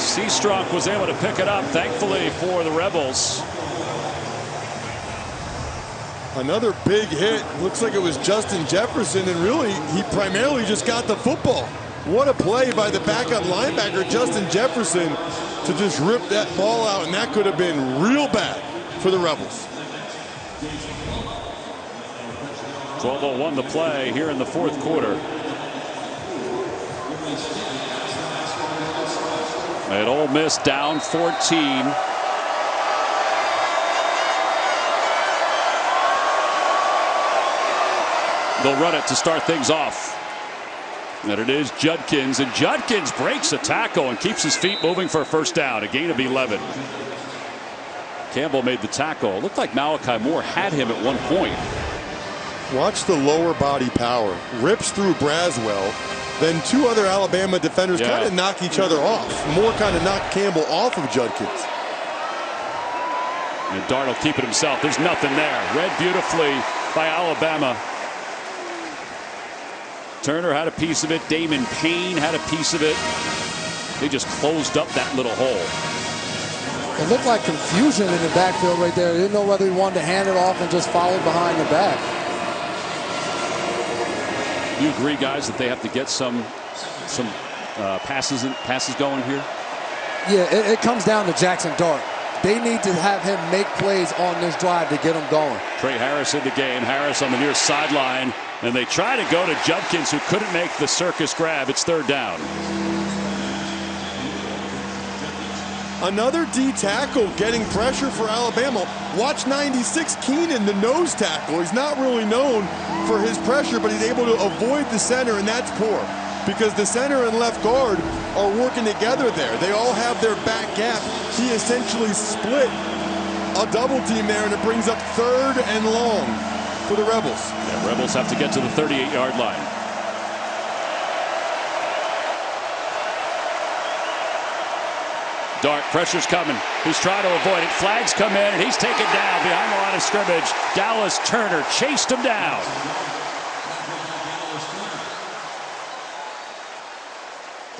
Seastrunk was able to pick it up, thankfully, for the Rebels. Another big hit. Looks like it was Justin Jefferson, and really, he primarily just got the football. What a play by the backup linebacker, Justin Jefferson, to just rip that ball out, and that could have been real bad for the Rebels. 12:01 to play here in the fourth quarter. And Ole Miss down 14. They'll run it to start things off. And it is Judkins, and Judkins breaks a tackle and keeps his feet moving for a first down, a gain of 11. Campbell made the tackle. It looked like Malachi Moore had him at one point. Watch the lower body power. Rips through Braswell. Then two other Alabama defenders kind of knock each other off. Moore kind of knocked Campbell off of Judkins. And Dart will keep it himself. There's nothing there. Read beautifully by Alabama. Turner had a piece of it. Damon Payne had a piece of it. They just closed up that little hole. It looked like confusion in the backfield right there. They didn't know whether he wanted to hand it off and just follow behind the back. You agree, guys, that they have to get some passes going here? Yeah, it comes down to Jackson Dart. They need to have him make plays on this drive to get him going. Trey Harris in the game. Harris on the near sideline. And they try to go to Judkins, who couldn't make the circus grab. It's third down. Another D tackle getting pressure for Alabama. Watch 96 Keenan, the nose tackle. He's not really known for his pressure, but he's able to avoid the center, and that's poor because the center and left guard are working together there. They all have their back gap. He essentially split a double team there, and it brings up third and long for the Rebels. Yeah, Rebels have to get to the 38-yard line. Dart, pressure's coming. He's trying to avoid it. Flags come in, and he's taken down behind the line of scrimmage. Dallas Turner chased him down.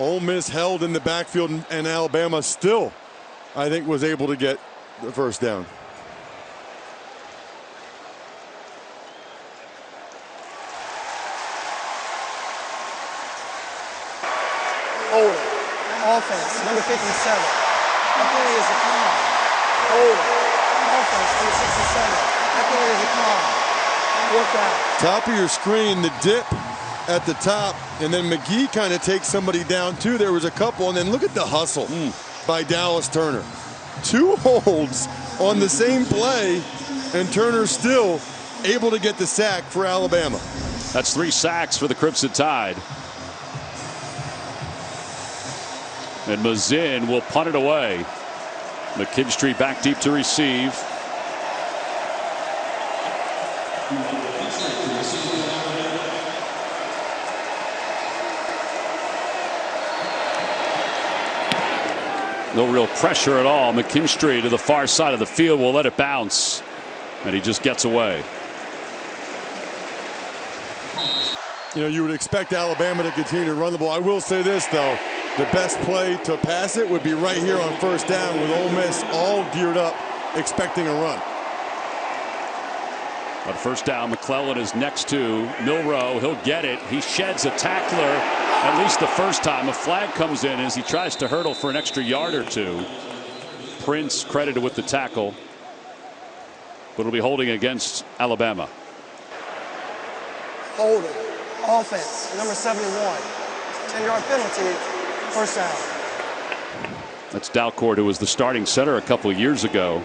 Ole Miss held in the backfield, and Alabama still, I think, was able to get the first down. Ole, offense, number 57. That penalty is a con. Ole, offense, number 67. That penalty is a con. Fourth down. Top of your screen, the dip at the top, and then McGee kind of takes somebody down too. There was a couple, and then look at the hustle by Dallas Turner. Two holds on the same play, and Turner still able to get the sack for Alabama. That's 3 sacks for the Crimson Tide. And Mazin will punt it away. McKinstry back deep to receive. No real pressure at all. McKinstry to the far side of the field will let it bounce. And he just gets away. You know, you would expect Alabama to continue to run the ball. I will say this, though. The best play to pass it would be right here on first down with Ole Miss all geared up, expecting a run. On first down, McClellan is next to Milroe. He'll get it. He sheds a tackler at least the first time. A flag comes in as he tries to hurdle for an extra yard or two. Prince credited with the tackle, but will be holding against Alabama. Holding, offense, number 71. 10-yard penalty. First down. That's Dalcourt, who was the starting center a couple of years ago.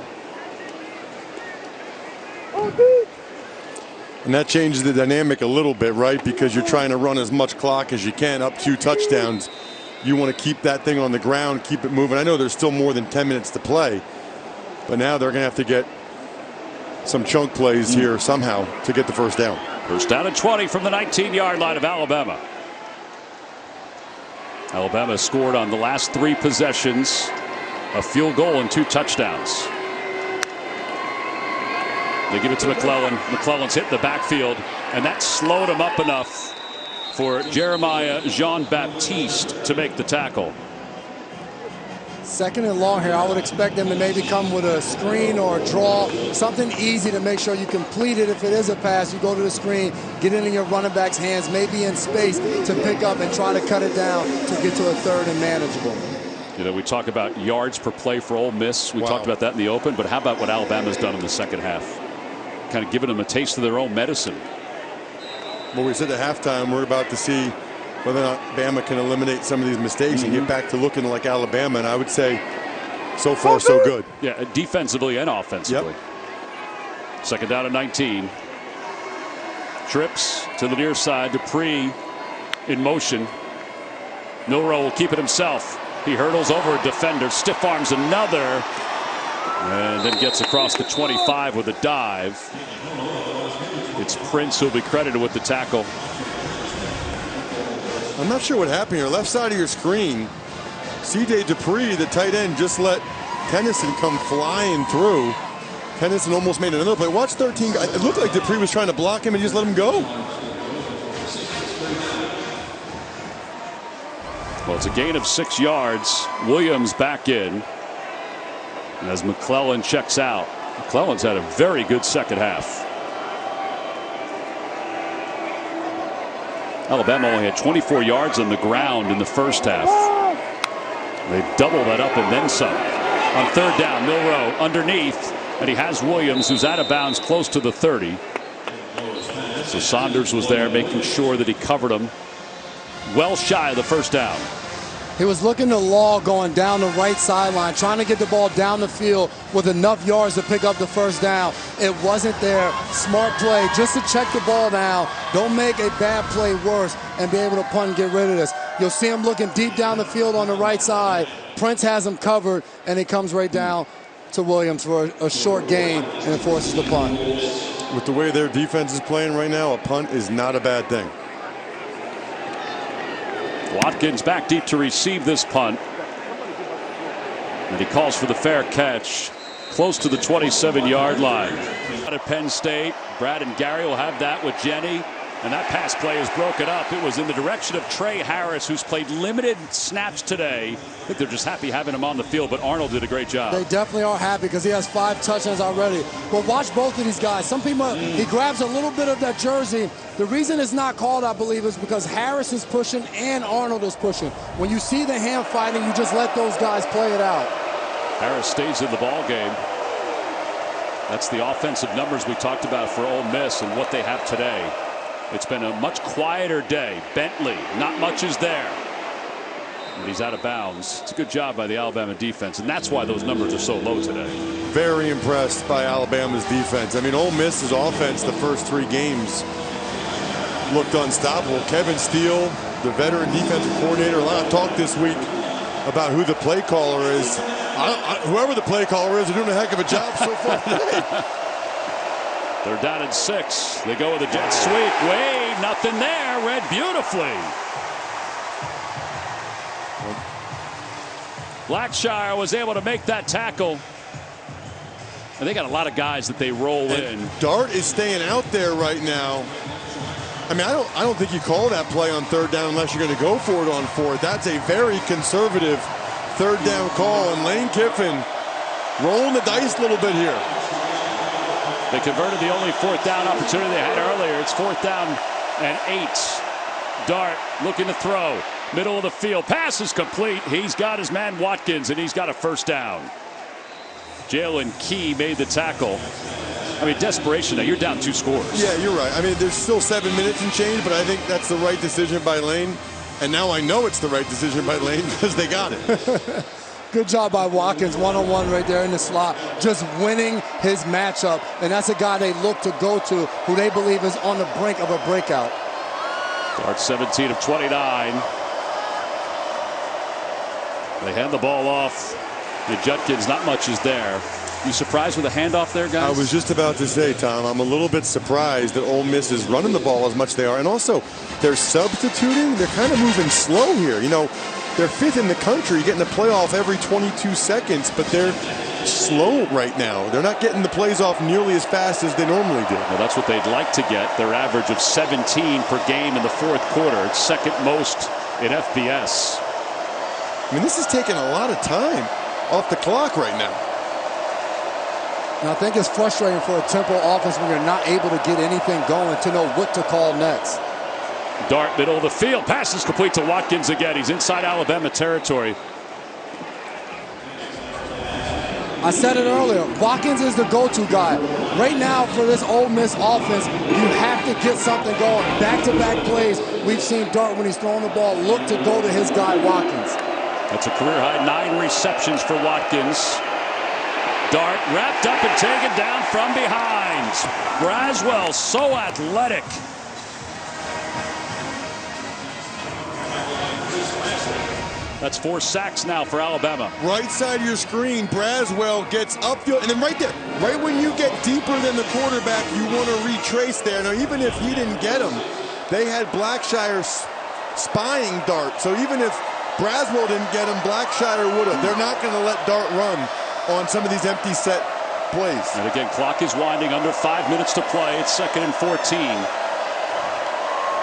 And that changes the dynamic a little bit, right? Because you're trying to run as much clock as you can up 2 touchdowns. You want to keep that thing on the ground, keep it moving. I know there's still more than 10 minutes to play, but now they're going to have to get some chunk plays here somehow to get the first down. First down and 20 from the 19-yard line of Alabama. Alabama scored on the last 3 possessions, a field goal and 2 touchdowns. They give it to McClellan. McClellan's hit the backfield, and that slowed him up enough for Jeremiah Jean-Baptiste to make the tackle. Second and long here. I would expect them to maybe come with a screen or a draw, something easy to make sure you complete it. If it is a pass, you go to the screen, get it in your running back's hands, maybe in space to pick up and try to cut it down to get to a third and manageable. You know, we talk about yards per play for Ole Miss. We talked about that in the open, but how about what Alabama's done in the second half? Kind of giving them a taste of their own medicine. Well, we said at halftime we're about to see whether or not Bama can eliminate some of these mistakes and get back to looking like Alabama, and I would say so far so good. Yeah, defensively and offensively. Second down and 19. Trips to the near side. Dupree in motion. Milroe will keep it himself. He hurdles over a defender, stiff arms another, and then gets across the 25 with a dive. It's Prince who'll be credited with the tackle. I'm not sure what happened here. Left side of your screen, C.J. Dupree, the tight end, just let Tennyson come flying through. Tennyson almost made another play. Watch 13 guys. It looked like Dupree was trying to block him and just let him go. Well, it's a gain of 6 yards. Williams back in as McClellan checks out. McClellan's had a very good second half. Alabama only had 24 yards on the ground in the first half. They doubled that up and then some. On third down, Milroe underneath, and he has Williams, who's out of bounds close to the 30. So Saunders was there making sure that he covered him. Well shy of the first down. He was looking to Law going down the right sideline, trying to get the ball down the field with enough yards to pick up the first down. It wasn't there. Smart play just to check the ball down. Don't make a bad play worse and be able to punt and get rid of this. You'll see him looking deep down the field on the right side. Prince has him covered, and he comes right down to Williams for a short gain and forces the punt. With the way their defense is playing right now, a punt is not a bad thing. Watkins back deep to receive this punt. And he calls for the fair catch close to the 27-yard line. Out at Penn State, Brad and Gary will have that with Jenny. And that pass play is broken up. It was in the direction of Trey Harris, who's played limited snaps today. I think they're just happy having him on the field, but Arnold did a great job. They definitely are happy because he has 5 touchdowns already. But watch both of these guys. Some people, he grabs a little bit of that jersey. The reason it's not called, I believe, is because Harris is pushing and Arnold is pushing. When you see the hand fighting, you just let those guys play it out. Harris stays in the ball game. That's the offensive numbers we talked about for Ole Miss and what they have today. It's been a much quieter day. Bentley, not much is there. And he's out of bounds. It's a good job by the Alabama defense, and that's why those numbers are so low today. Very impressed by Alabama's defense. I mean, Ole Miss's offense the first 3 games looked unstoppable. Kevin Steele, the veteran defensive coordinator, a lot of talk this week about who the play caller is. Whoever the play caller is, they're doing a heck of a job so far today. They're down at 6. They go with a jet sweep. Wade, nothing there. Read beautifully. Blackshire was able to make that tackle. And they got a lot of guys that they roll in. Dart is staying out there right now. I mean, I don't think you call that play on third down unless you're going to go for it on fourth. That's a very conservative third down call. And Lane Kiffin rolling the dice a little bit here. They converted the only 4th down opportunity they had earlier. It's 4th down and 8. Dart looking to throw. Middle of the field. Pass is complete. He's got his man Watkins, and he's got a first down. Jalen Key made the tackle. I mean, desperation now. You're down 2 scores. Yeah, you're right. I mean, there's still 7 minutes and change, but I think that's the right decision by Lane. And now I know it's the right decision by Lane because they got it. Good job by Watkins, one-on-one right there in the slot, just winning his matchup. And that's a guy they look to go to, who they believe is on the brink of a breakout. Dart 17 of 29. They hand the ball off. The Judkins, not much is there. You surprised with a handoff there, guys? I was just about to say, Tom, I'm a little bit surprised that Ole Miss is running the ball as much as they are. And also, they're substituting. They're kind of moving slow here. You know, they're 5th in the country, getting the playoff every 22 seconds, but they're slow right now. They're not getting the plays off nearly as fast as they normally do. Well, that's what they'd like to get. Their average of 17 per game in the 4th quarter. It's 2nd most in FBS. I mean, this is taking a lot of time off the clock right now. And I think it's frustrating for a Temple offense when you're not able to get anything going to know what to call next. Dart, middle of the field. Pass is complete to Watkins again. He's inside Alabama territory. I said it earlier. Watkins is the go-to guy. Right now for this Ole Miss offense, you have to get something going. Back-to-back plays. We've seen Dart, when he's throwing the ball, look to go to his guy, Watkins. That's a career-high 9 receptions for Watkins. Dart wrapped up and taken down from behind. Braswell so athletic. That's 4 sacks now for Alabama. Right side of your screen, Braswell gets upfield, and then right there, right when you get deeper than the quarterback, you want to retrace there. Now, even if he didn't get him, they had Blackshire spying Dart. So even if Braswell didn't get him, Blackshire would have. They're not going to let Dart run on some of these empty set plays. And again, clock is winding, under 5 minutes to play. It's 2nd and 14.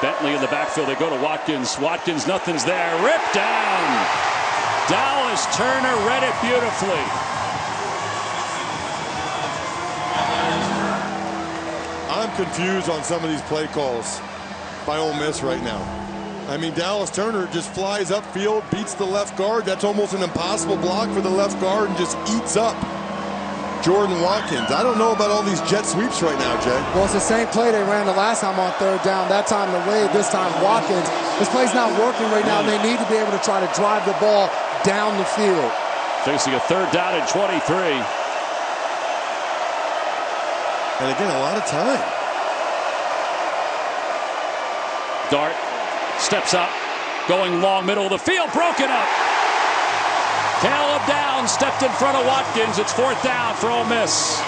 Bentley in the backfield. They go to Watkins. Watkins, nothing's there. Ripped down. Dallas Turner read it beautifully. I'm confused on some of these play calls by Ole Miss right now. I mean, Dallas Turner just flies upfield, beats the left guard. That's almost an impossible block for the left guard, and just eats up Jordan Watkins. I don't know about all these jet sweeps right now, Jay. Well, it's the same play they ran the last time on 3rd down. That time the Wade, this time Watkins. This play's not working right now. They need to be able to try to drive the ball down the field. Facing a 3rd down and 23. And again, a lot of time. Dart steps up, going long, middle of the field, broken up. Caleb Downs stepped in front of Watkins. It's 4th down for Ole Miss.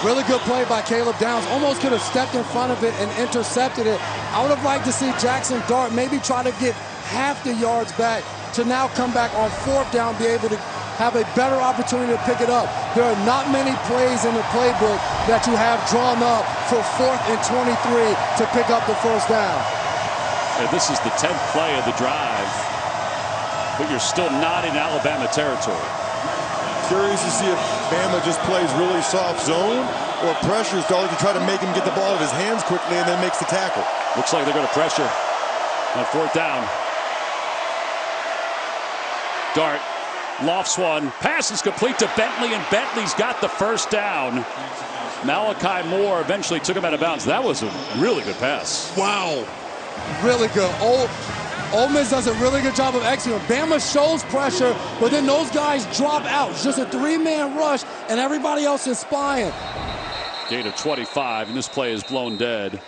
Really good play by Caleb Downs. Almost could have stepped in front of it and intercepted it. I would have liked to see Jackson Dart maybe try to get half the yards back to now come back on 4th down, be able to have a better opportunity to pick it up. There are not many plays in the playbook that you have drawn up for 4th and 23 to pick up the 1st down. And this is the 10th play of the drive, but you're still not in Alabama territory. Curious to see if Bama just plays really soft zone or pressures Dart to try to make him get the ball out of his hands quickly and then makes the tackle. Looks like they're going to pressure on 4th down. Dart lofts one, pass is complete to Bentley, and Bentley's got the 1st down. Malachi Moore eventually took him out of bounds. That was a really good pass. Wow. Really good. Ole Miss does a really good job of executing. Bama shows pressure, but then those guys drop out. It's just a 3-man rush, and everybody else is spying. Gain of 25, and this play is blown dead.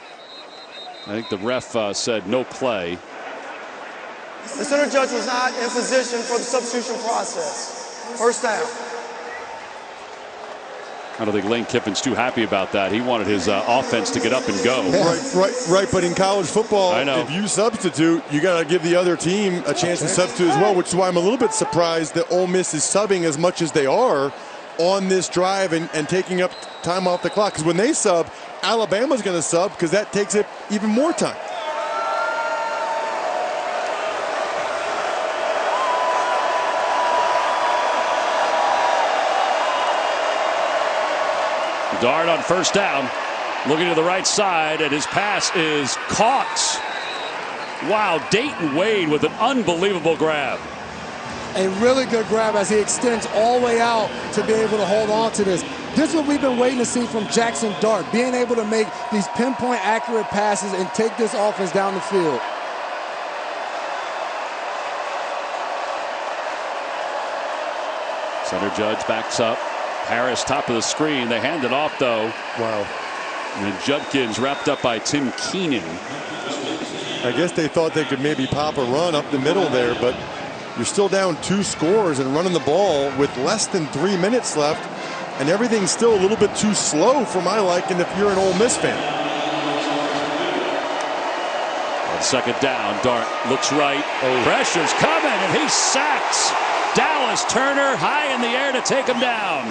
I think the ref said no play. The center judge was not in position for the substitution process. 1st down. I don't think Lane Kiffin's too happy about that. He wanted his offense to get up and go. Right. But in college football, I know, if you substitute, you got to give the other team a chance to substitute as well, which is why I'm a little bit surprised that Ole Miss is subbing as much as they are on this drive and taking up time off the clock. Because when they sub, Alabama's going to sub because that takes it even more time. Dart on 1st down, looking to the right side, and his pass is caught. Wow, Dayton Wade with an unbelievable grab. A really good grab as he extends all the way out to be able to hold on to this. This is what we've been waiting to see from Jackson Dart, being able to make these pinpoint accurate passes and take this offense down the field. Center judge backs up. Harris top of the screen. They hand it off though. Wow. And then Judkins wrapped up by Tim Keenan. I guess they thought they could maybe pop a run up the middle there, but you're still down 2 scores and running the ball with less than 3 minutes left, and everything's still a little bit too slow for my liking if you're an Ole Miss fan. On 2nd down, Dart looks right. Pressure's coming, and he sacks Dallas Turner high in the air to take him down.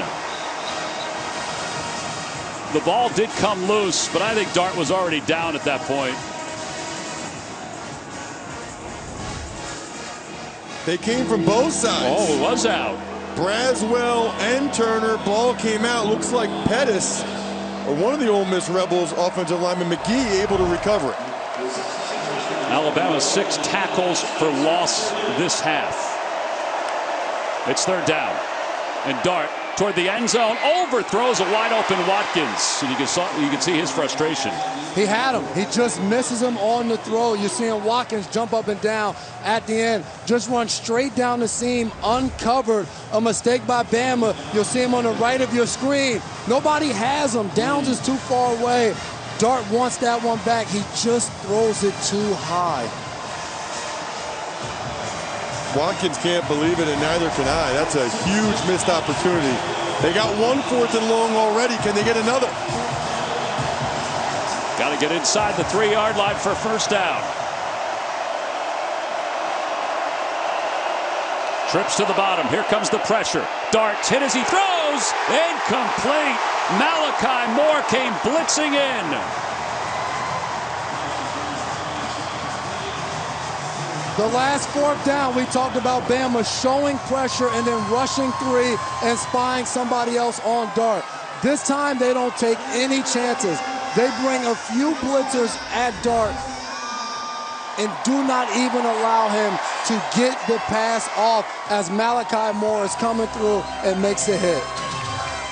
The ball did come loose, but I think Dart was already down at that point. They came from both sides. Oh, it was out. Braswell and Turner. Ball came out. Looks like Pettis, or one of the Ole Miss Rebels offensive lineman, McGee, able to recover it. Alabama 6 tackles for loss this half. It's 3rd down, and Dart toward the end zone, overthrows a wide open Watkins, and you can see his frustration. He had him. He just misses him on the throw. You're seeing Watkins jump up and down at the end, just run straight down the seam, uncovered. A mistake by Bama. You'll see him on the right of your screen. Nobody has him. Downs is too far away. Dart wants that one back. He just throws it too high. Watkins can't believe it, and neither can I. That's a huge missed opportunity. They got 1 4th and long already. Can they get another? Got to get inside the 3-yard line for first down. Trips to the bottom. Here comes the pressure. Darts hit as he throws. Incomplete. Malachi Moore came blitzing in. The last 4th down, we talked about Bama showing pressure and then rushing 3 and spying somebody else on Dart. This time, they don't take any chances. They bring a few blitzers at Dart and do not even allow him to get the pass off as Malachi Moore is coming through and makes the hit.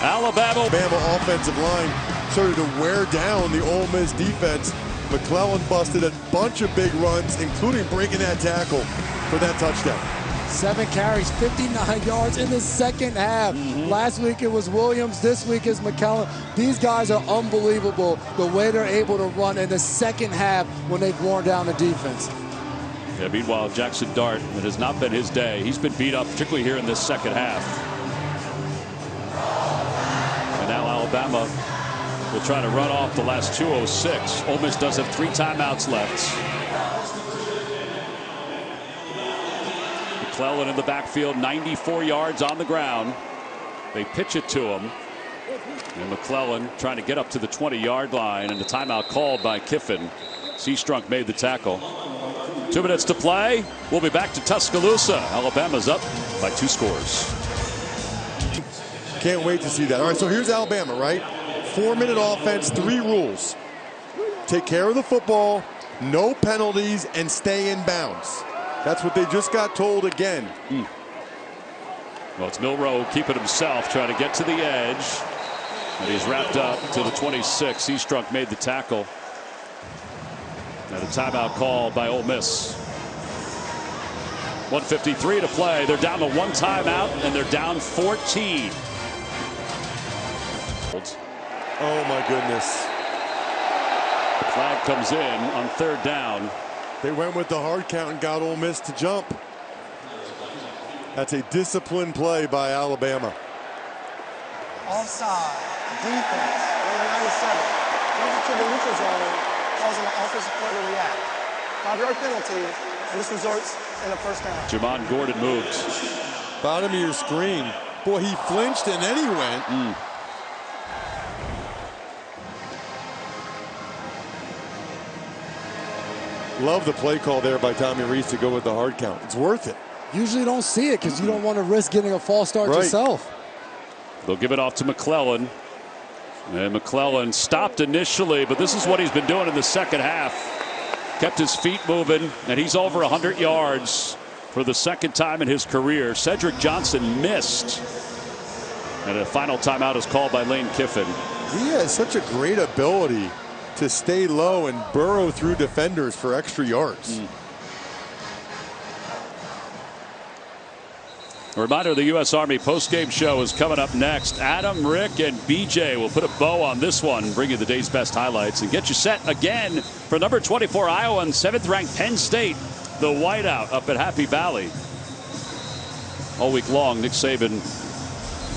Alabama offensive line started to wear down the Ole Miss defense. McClellan busted a bunch of big runs, including breaking that tackle for that touchdown. 7 carries, 59 yards in the second half. Last week it was Williams. This week is McClellan. These guys are unbelievable the way they're able to run in the second half when they've worn down the defense. Yeah, meanwhile, Jackson Dart, it has not been his day. He's been beat up, particularly here in this second half. And now Alabama will try to run off the last 2:06. Ole Miss does have 3 timeouts left. McClellan in the backfield, 94 yards on the ground. They pitch it to him. And McClellan trying to get up to the 20-yard line, and the timeout called by Kiffin. Seastrunk made the tackle. 2 minutes to play. We'll be back to Tuscaloosa. Alabama's up by 2 scores. Can't wait to see that. All right, so here's Alabama, right? 4-minute offense, 3 rules. Take care of the football, no penalties, and stay in bounds. That's what they just got told again. Well, it's Milroe keeping himself, trying to get to the edge. And he's wrapped up to the 26. Seastrunk made the tackle. And a timeout called by Ole Miss. 1:53 to play. They're down to 1 timeout, and they're down 14. Oh, my goodness. The flag comes in on 3rd down. They went with the hard count and got Ole Miss to jump. That's a disciplined play by Alabama. Offside. Defense. Number 97. Moves it to the neutral zone, causing the offensive player to react. 5-yard penalty, and this results in a first down. Jamon Gordon moved. Bottom of your screen. Boy, he flinched and then he went. Love the play call there by Tommy Reese to go with the hard count. It's worth it. Usually don't see it because you don't want to risk getting a false start yourself. They'll give it off to McClellan. And McClellan stopped initially, but this is what he's been doing in the second half. Kept his feet moving, and he's over 100 yards for the 2nd time in his career. Cedric Johnson missed. And a final timeout is called by Lane Kiffin. He has such a great ability to stay low and burrow through defenders for extra yards. A reminder, the U.S. Army postgame show is coming up next. Adam, Rick, and BJ will put a bow on this one, bring you the day's best highlights, and get you set again for number 24 Iowa and 7th-ranked Penn State, the whiteout up at Happy Valley. All week long, Nick Saban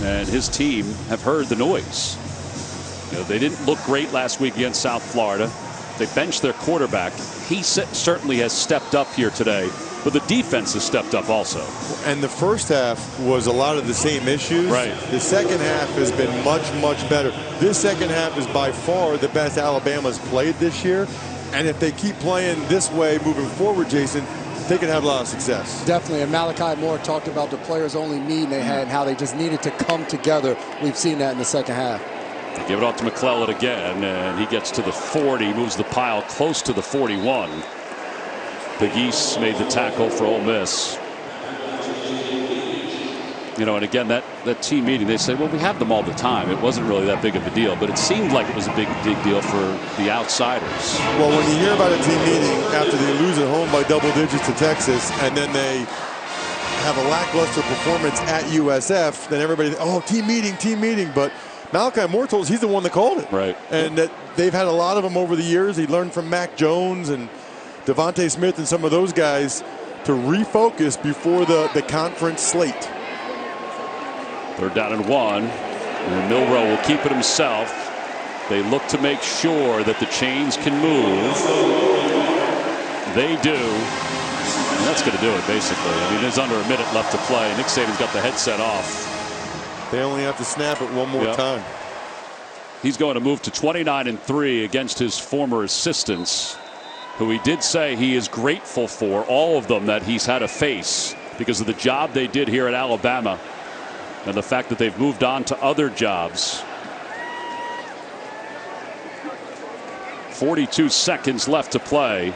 and his team have heard the noise. You know, they didn't look great last week against South Florida. They benched their quarterback. He certainly has stepped up here today, but the defense has stepped up also. And the first half was a lot of the same issues. Right. The second half has been much, much better. This second half is by far the best Alabama's played this year. And if they keep playing this way moving forward, Jason, they can have a lot of success. Definitely. And Malachi Moore talked about the players-only meeting they had and how they just needed to come together. We've seen that in the second half. They give it off to McClellan again, and he gets to the 40, moves the pile close to the 41. Big East made the tackle for Ole Miss. You know, and again, that team meeting, they say, well, we have them all the time. It wasn't really that big of a deal, but it seemed like it was a big deal for the outsiders. Well, when you hear about a team meeting after they lose at home by double digits to Texas, and then they have a lackluster performance at USF, then everybody, oh, team meeting. But Malachi Moore told us he's the one that called it. Right. And that they've had a lot of them over the years. He learned from Mac Jones and Devontae Smith and some of those guys. to refocus before the conference slate. 3rd down and 1. And Milroe will keep it himself. They look to make sure that the chains can move. They do. And that's going to do it, basically. I mean, there's under a minute left to play. Nick Saban's got the headset off. They only have to snap it one more time. He's going to move to 29-3 against his former assistants, who he did say he is grateful for, all of them that he's had to face because of the job they did here at Alabama and the fact that they've moved on to other jobs. 42 seconds left to play.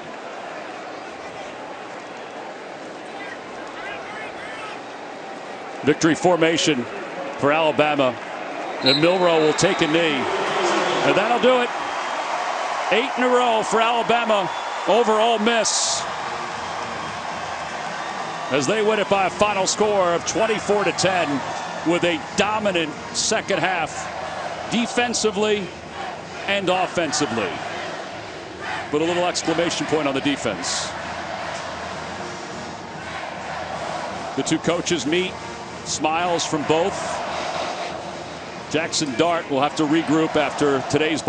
Victory formation for Alabama, and Milroe will take a knee, and that'll do it. 8 in a row for Alabama over Ole Miss as they win it by a final score of 24-10 with a dominant second half defensively and offensively. But a little exclamation point on the defense. The two coaches meet. Smiles from both. Jackson Dart will have to regroup after today's ball.